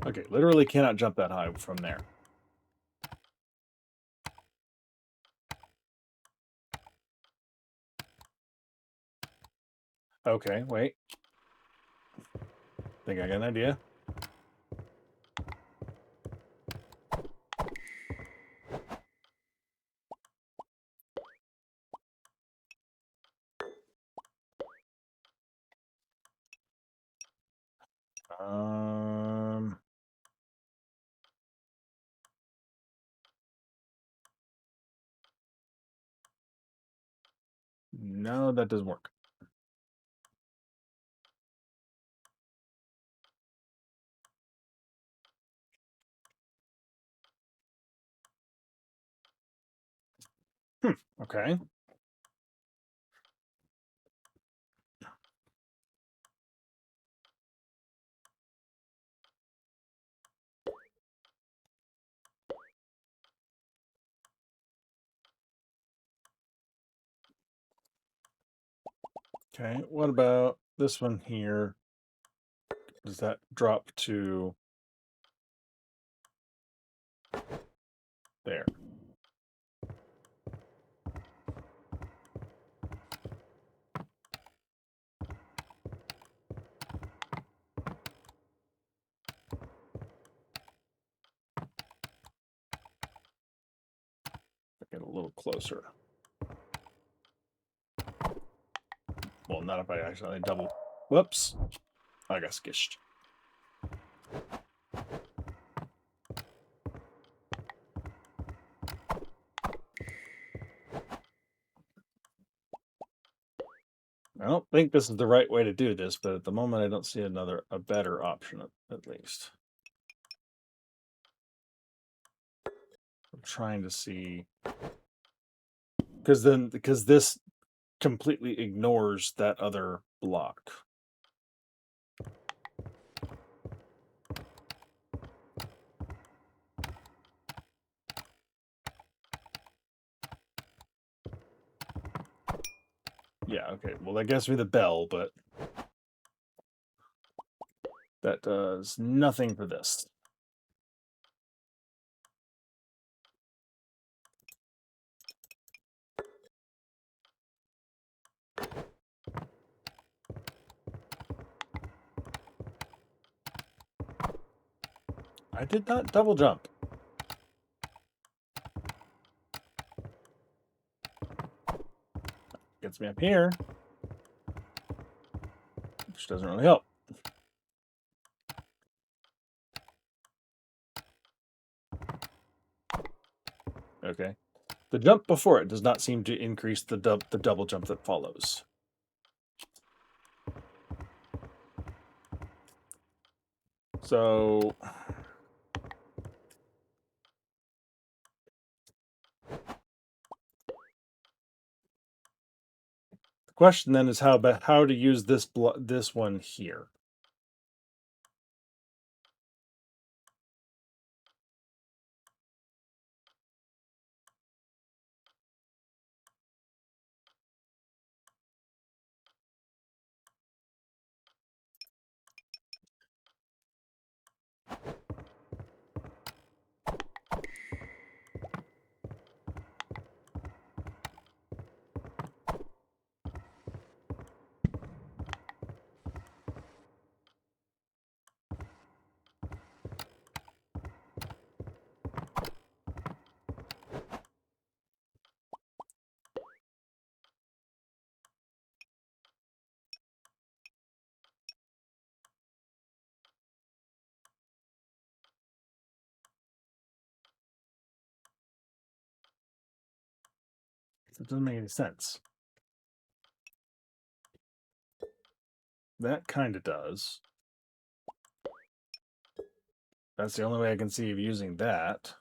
Okay, literally cannot jump that high from there. Okay, wait. Think I got an idea. No, that doesn't work. Okay. Okay, what about this one here? Does that drop to there? Get a little closer. Well, not if I accidentally double. Whoops. I got skished. I don't think this is the right way to do this, but at the moment I don't see a better option at least. I'm trying to see because this completely ignores that other block. Yeah, okay. Well, that gives me the bell, but that does nothing for this. I did not double jump. Gets me up here, which doesn't really help. Okay. The jump before it does not seem to increase the double jump that follows. So the question then is how to use this one here. It doesn't make any sense. That kind of does. That's the only way I can see of using that.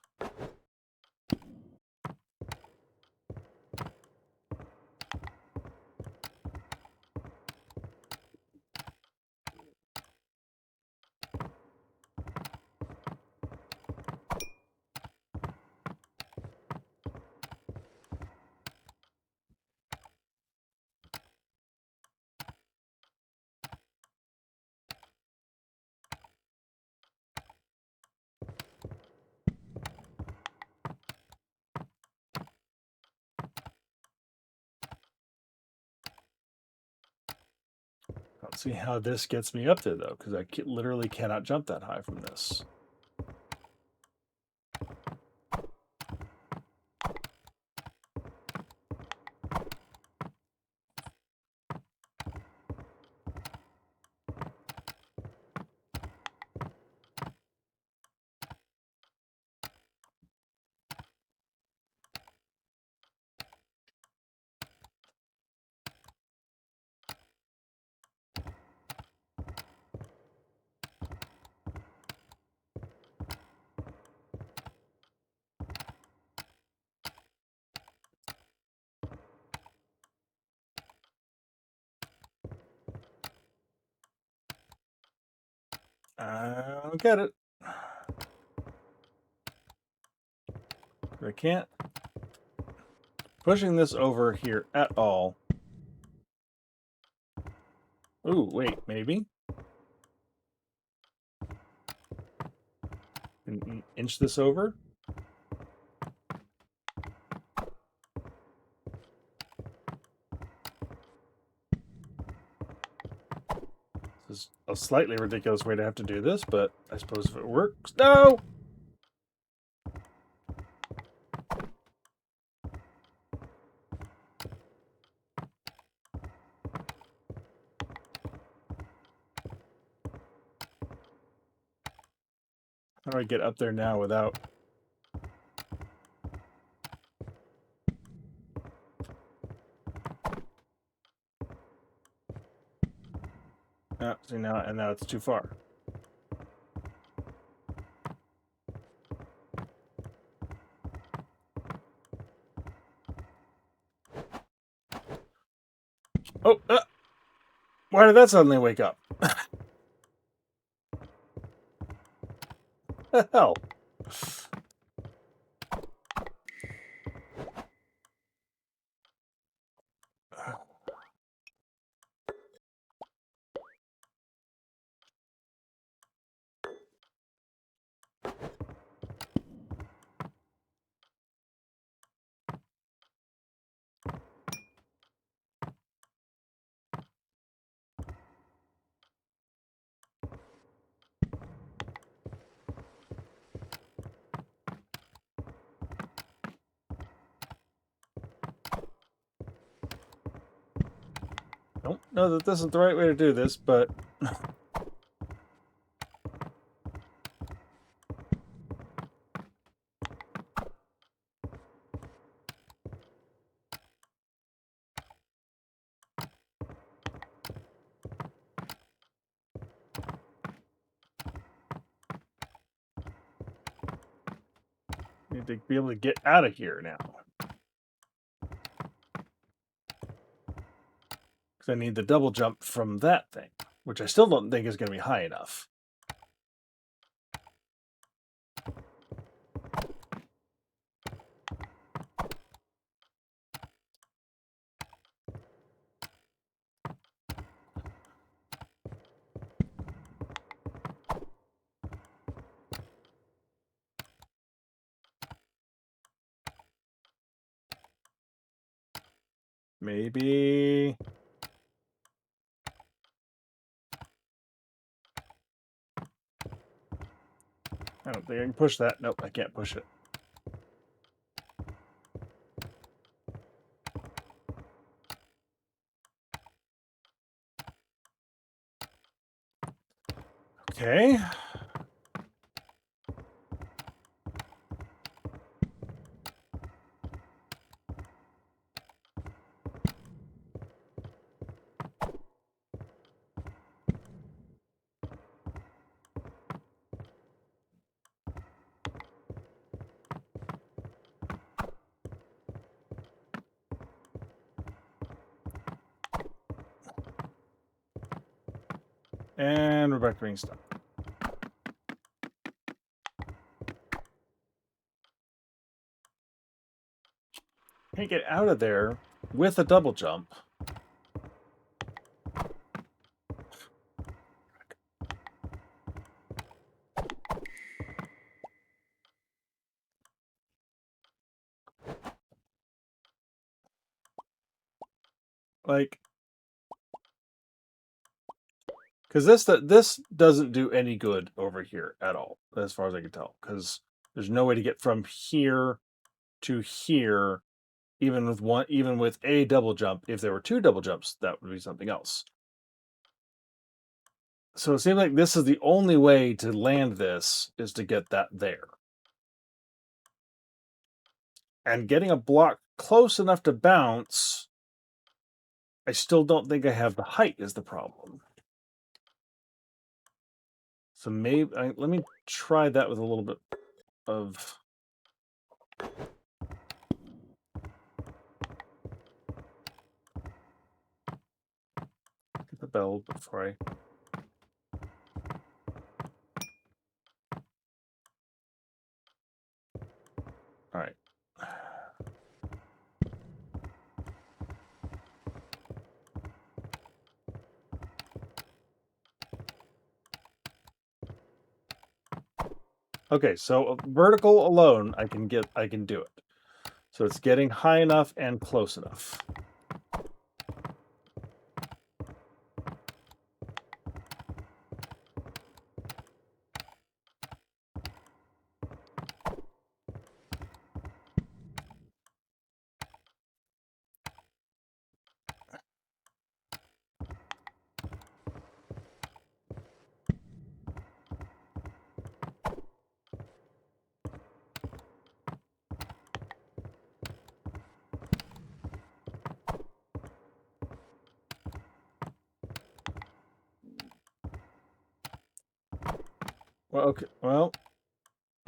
I don't see how this gets me up there, though, because I literally cannot jump that high from this. I don't get it. I can't. Pushing this over here at all. Ooh, wait, maybe? Inch this over? This is a slightly ridiculous way to have to do this, but I suppose if it works... No! How do I get up there now without... see now, and now it's too far. Oh! Why did that suddenly wake up? The hell? Don't know that this is the right way to do this, but... to be able to get out of here now. Because I need the double jump from that thing, which I still don't think is going to be high enough. Maybe... I don't think I can push that. Nope, I can't push it. Okay. And we're back to being stuck. Can't get out of there with a double jump. Like, because this doesn't do any good over here at all, as far as I can tell. Because there's no way to get from here to here, even with a double jump. If there were two double jumps, that would be something else. So it seems like this is the only way to land this is to get that there. And getting a block close enough to bounce, I still don't think I have the height is the problem. So maybe let me try that with a little bit of... Get the bell before I... All right. Okay, so vertical alone, I can do it. So it's getting high enough and close enough.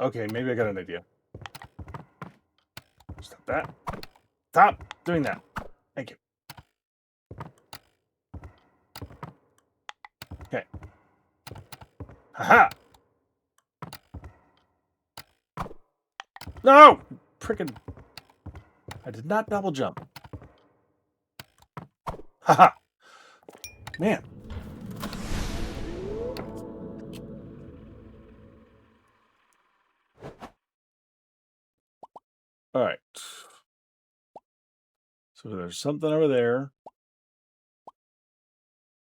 Okay, maybe I got an idea. Stop that. Stop doing that. Thank you. Okay. Haha! No! Frickin'. I did not double jump. Haha! Man. All right. So there's something over there.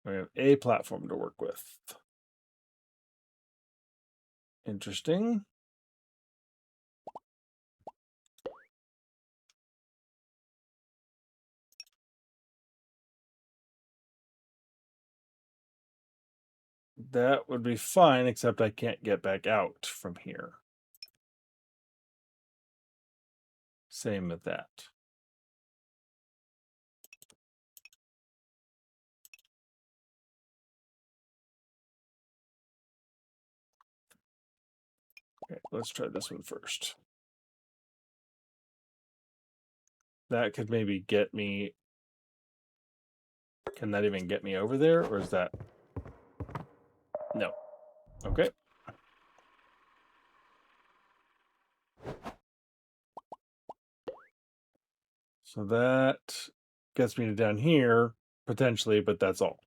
We have a platform to work with. Interesting. That would be fine, except I can't get back out from here. Same with that. Okay, let's try this one first. That could maybe get me... Can that even get me over there, or is that... No. Okay. So that gets me to down here, potentially, but that's all.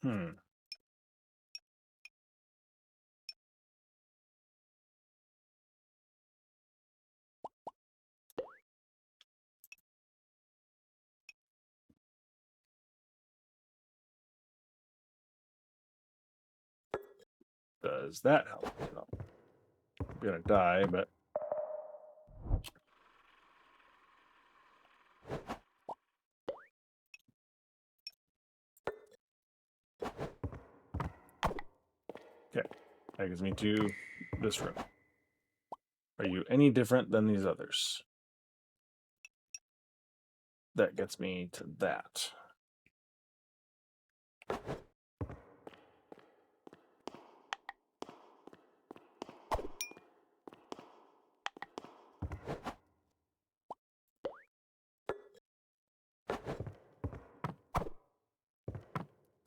Hmm. Does that help? No. I'm gonna die, but... Okay. That gives me to this room. Are you any different than these others? That gets me to that.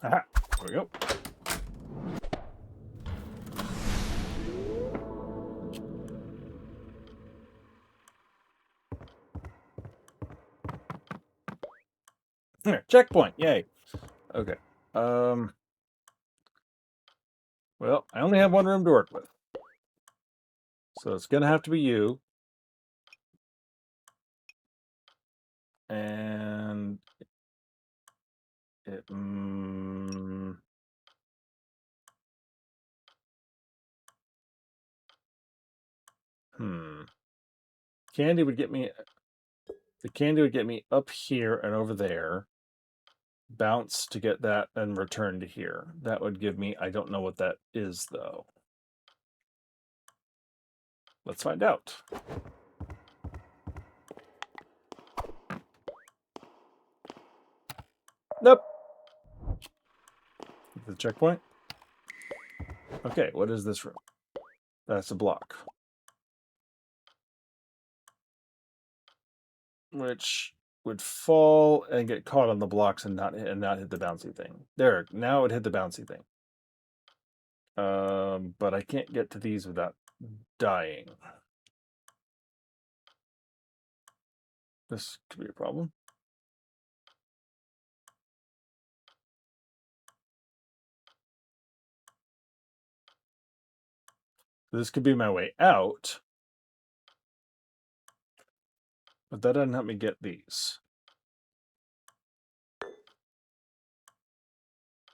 Aha! There we go. Here, checkpoint! Yay! Okay. Well, I only have one room to work with. So it's gonna have to be you. And... It... Candy would get me... The candy would get me up here and over there. Bounce to get that and return to here. That would give me... I don't know what that is, though. Let's find out. Nope. The checkpoint? Okay, what is this room? That's a block. Which would fall and get caught on the blocks and not hit the bouncy thing. There, now it hit the bouncy thing. But I can't get to these without dying. This could be a problem. This could be my way out. But that doesn't help me get these.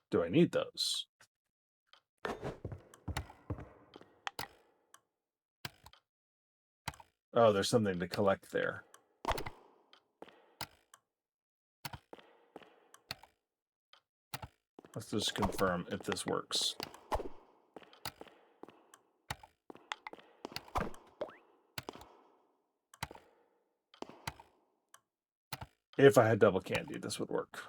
Do I need those? Oh, there's something to collect there. Let's just confirm if this works. If I had double candy, this would work.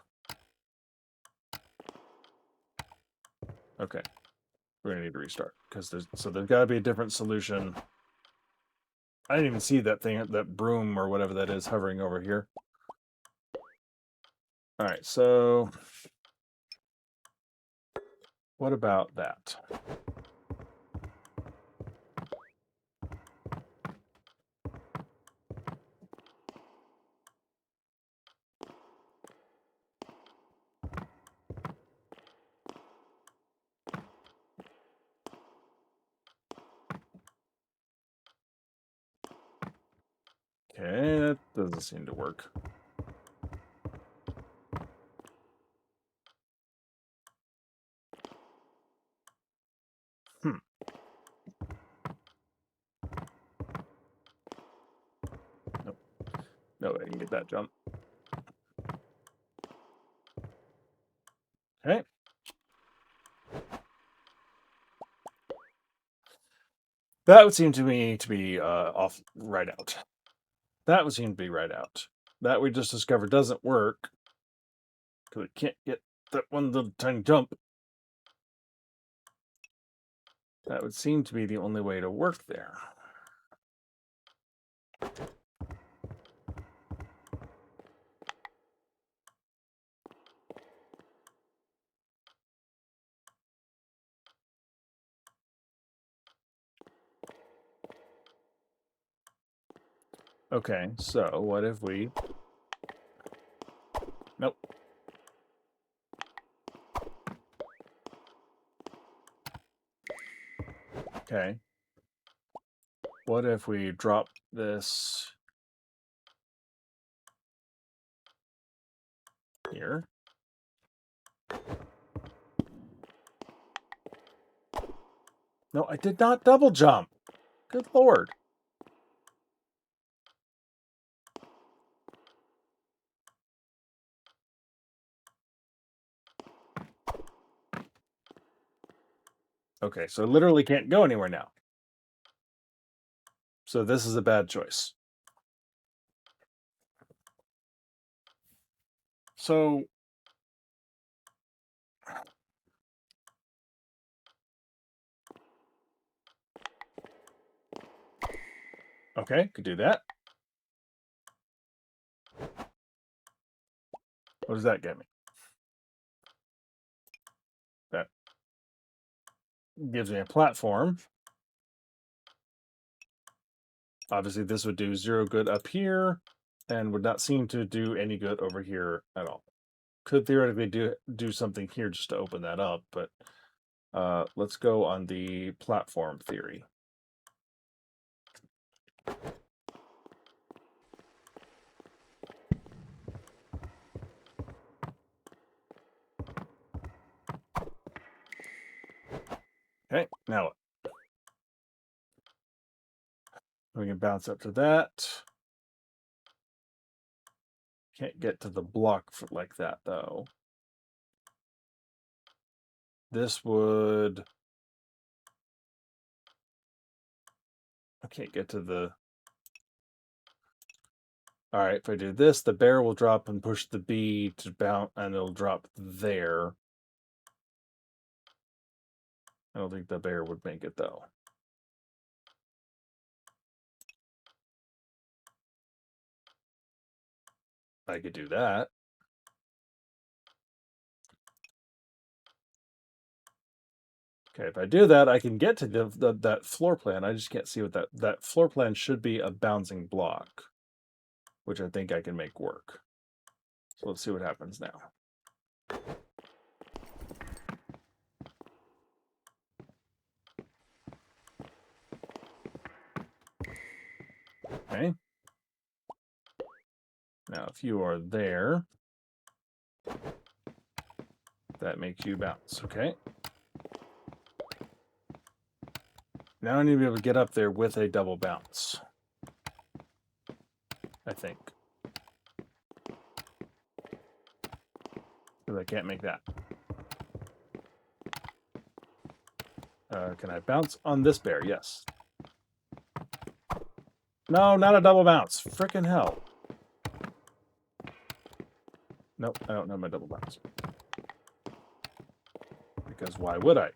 Okay. We're gonna need to restart because there's got to be a different solution. I didn't even see that thing, that broom or whatever that is, hovering over here. All right, so what about that? Okay, that doesn't seem to work. Nope. No way I can get that jump. Okay. That would seem to me to be off right out. That would seem to be right out. That we just discovered doesn't work because we can't get that one little tiny jump. That would seem to be the only way to work there. Okay, so what if we... Nope. Okay. What if we drop this here? No, I did not double jump. Good Lord. Okay, so literally can't go anywhere now. So this is a bad choice. So... Okay, could do that. What does that get me? That gives me a platform. Obviously, this would do 0 good up here, and would not seem to do any good over here at all. Could theoretically do something here just to open that up, but let's go on the platform theory. Okay, now what? We can bounce up to that. Can't get to the block like that, though. This would... I can't get to the... All right, if I do this, the bear will drop and push the B to bounce, and it'll drop there. I don't think the bear would make it, though. I could do that. Okay, if I do that, I can get to that floor plan. I just can't see what that floor plan should be a bouncing block, which I think I can make work. So let's see what happens now. Okay. Now, if you are there, that makes you bounce, okay? Now I need to be able to get up there with a double bounce, I think. Because I can't make that. Can I bounce on this bear? Yes. No, not a double bounce. Frickin' hell. Nope, I don't know my double bounce. Because why would I?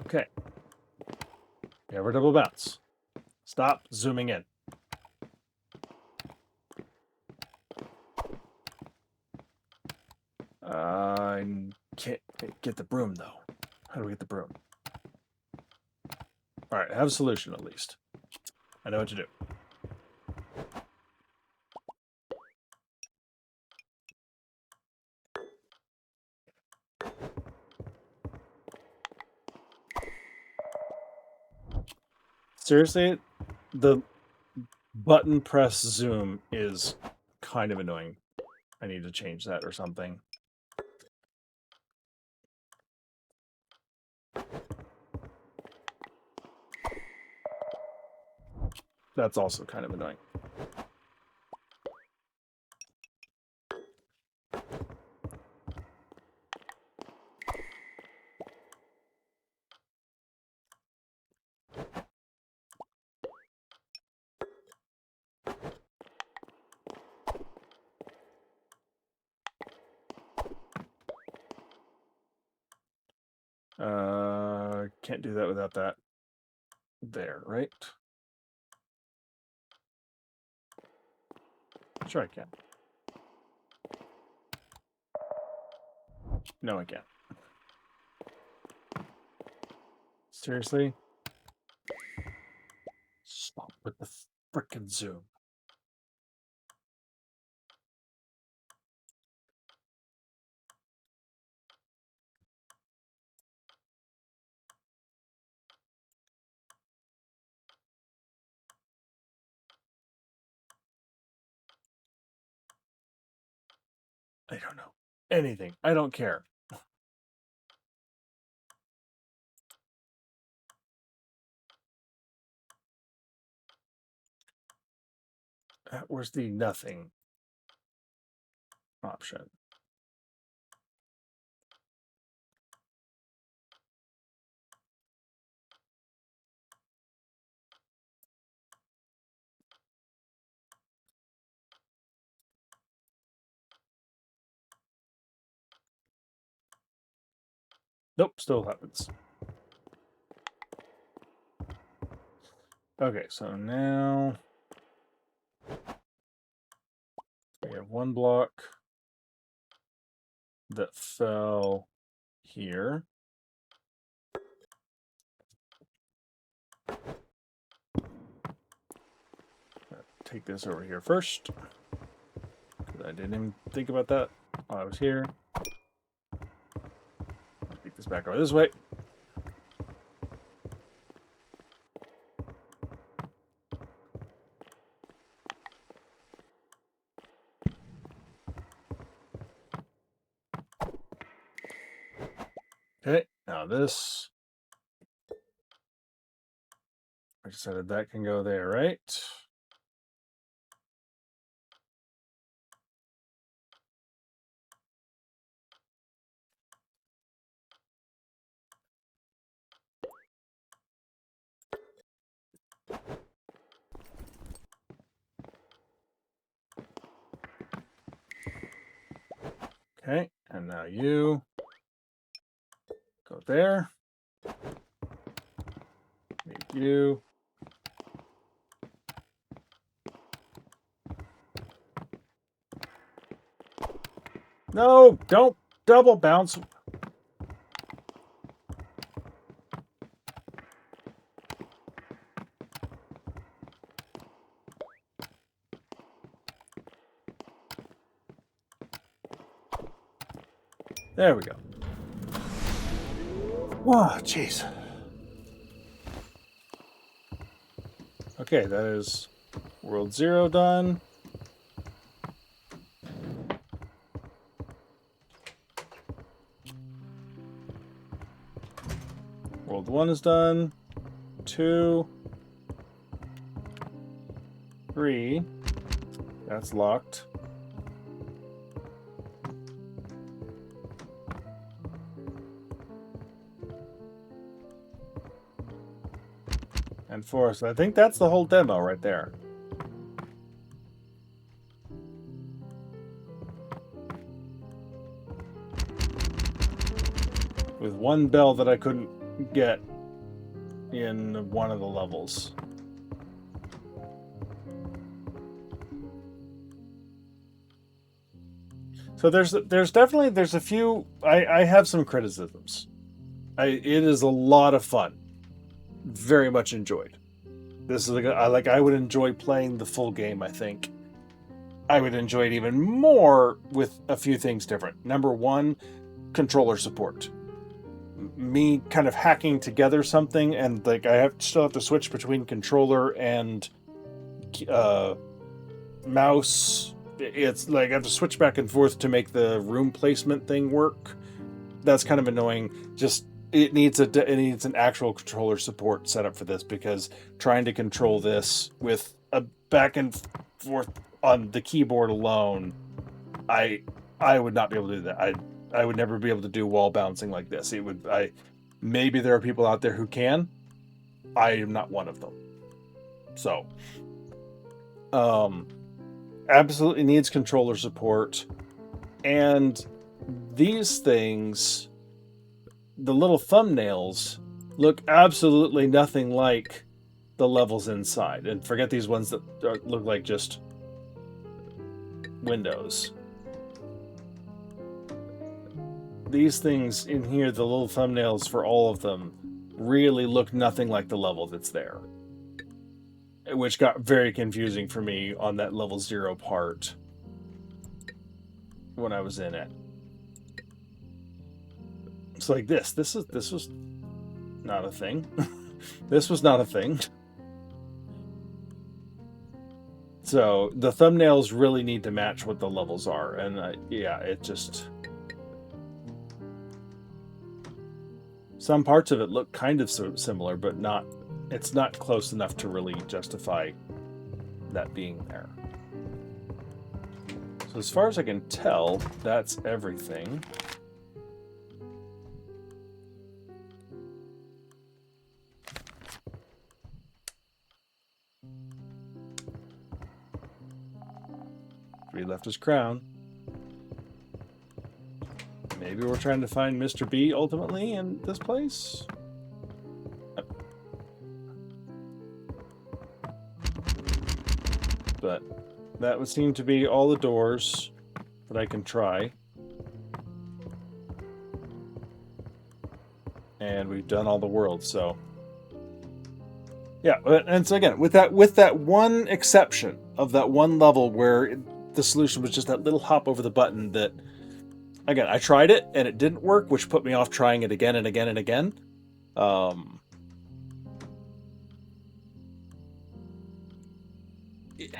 Okay. Never double bounce. Stop zooming in. I can't get the broom, though. How do we get the broom? All right, I have a solution, at least. I know what to do. Seriously, the button press zoom is kind of annoying. I need to change that or something. That's also kind of annoying. can't do that without that there, right? Sure I can. No, I can't. Seriously? Stop with the frickin' zoom. I don't know anything. I don't care. Where's the nothing option? Nope, still happens. Okay, so now we have one block that fell here. Take this over here first, because I didn't even think about that while I was here. Take this back over this way. Okay, now this. I decided that can go there, right? Okay, and now you go there. Make you. No, don't double bounce. There we go. Whoa, jeez. Okay, that is World 0 done. World 1 is done. 2, 3. That's locked. And 4. So I think that's the whole demo right there. With one bell that I couldn't get in one of the levels. So there's definitely a few. I have some criticisms. It is a lot of fun. Very much enjoyed. This is I would enjoy playing the full game. I think I would enjoy it even more with a few things different. Number one, controller support. Me kind of hacking together something, and like I still have to switch between controller and mouse. It's like I have to switch back and forth to make the room placement thing work. That's kind of annoying. Just it needs an actual controller support setup for this, because trying to control this with a back and forth on the keyboard alone, I would not be able to do that. I would never be able to do wall bouncing like this. Maybe there are people out there who can. I am not one of them. So, absolutely needs controller support. And these things, the little thumbnails, look absolutely nothing like the levels inside. And forget these ones that look like just windows. These things in here, the little thumbnails for all of them, really look nothing like the level that's there. Which got very confusing for me on that level 0 part when I was in it. It's like this was not a thing. This was not a thing. So the thumbnails really need to match what the levels are, and yeah, it just, some parts of it look kind of similar, but not, it's not close enough to really justify that being there. So as far as I can tell, that's everything. Three left his crown. Maybe we're trying to find Mr. B ultimately in this place? But that would seem to be all the doors that I can try. And we've done all the worlds, so yeah. And so again, with that one exception of that one level where the solution was just that little hop over the button, that again, I tried it and it didn't work, which put me off trying it again and again and again.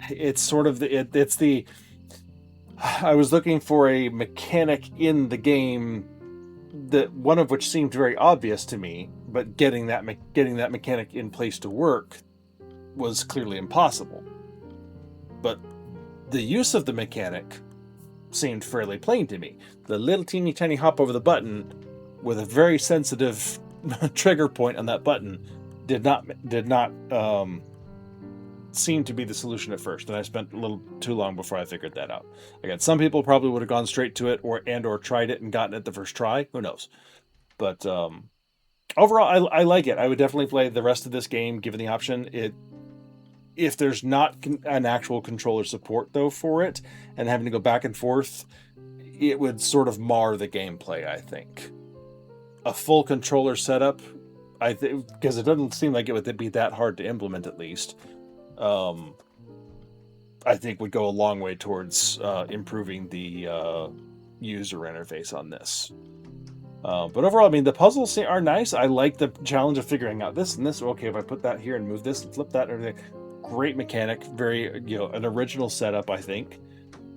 It's sort of it's the, I was looking for a mechanic in the game, that one of which seemed very obvious to me, but getting that mechanic in place to work was clearly impossible. But the use of the mechanic seemed fairly plain to me. The little teeny tiny hop over the button with a very sensitive trigger point on that button did not seem to be the solution at first, and I spent a little too long before I figured that out. Again, some people probably would have gone straight to it or tried it and gotten it the first try. Who knows? But overall, I like it. I would definitely play the rest of this game given the option. If there's not an actual controller support though for it, and having to go back and forth, it would sort of mar the gameplay, I think. A full controller setup, I think, because it doesn't seem like it would be that hard to implement, at least, I think would go a long way towards improving the user interface on this. But overall, I mean, the puzzles are nice. I like the challenge of figuring out this and this. Okay, if I put that here and move this and flip that and everything. Great mechanic, very, an original setup, I think.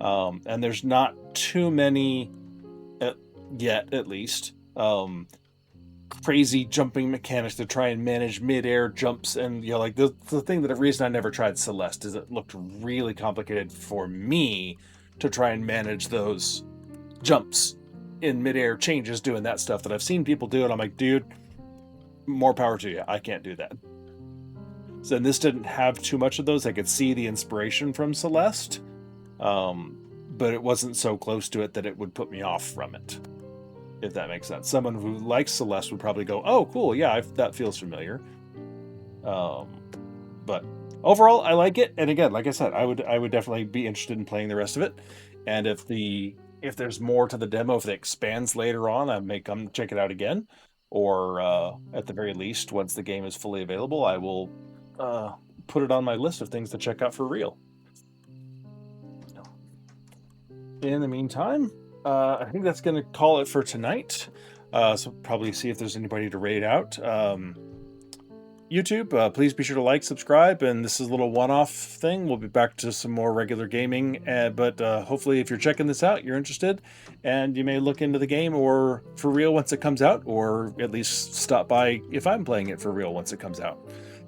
And there's not too many, yet at least, crazy jumping mechanics to try and manage mid-air jumps. And, like the thing that the reason I never tried Celeste is it looked really complicated for me to try and manage those jumps in mid-air changes, doing that stuff that I've seen people do. And I'm like, dude, more power to you. I can't do that. So this didn't have too much of those. I could see the inspiration from Celeste, but it wasn't so close to it that it would put me off from it, if that makes sense. Someone who likes Celeste would probably go, oh, cool, yeah, that feels familiar. But overall, I like it. And again, like I said, I would definitely be interested in playing the rest of it. And if there's more to the demo, if it expands later on, I may come check it out again. Or at the very least, once the game is fully available, I will put it on my list of things to check out for real. In the meantime, I think that's going to call it for tonight. So probably see if there's anybody to raid out. YouTube, please be sure to like, subscribe, and this is a little one-off thing. We'll be back to some more regular gaming, but hopefully if you're checking this out, you're interested, and you may look into the game or for real once it comes out, or at least stop by if I'm playing it for real once it comes out.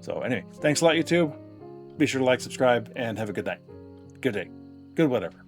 So anyway, thanks a lot, YouTube. Be sure to like, subscribe, and have a good night. Good day. Good whatever.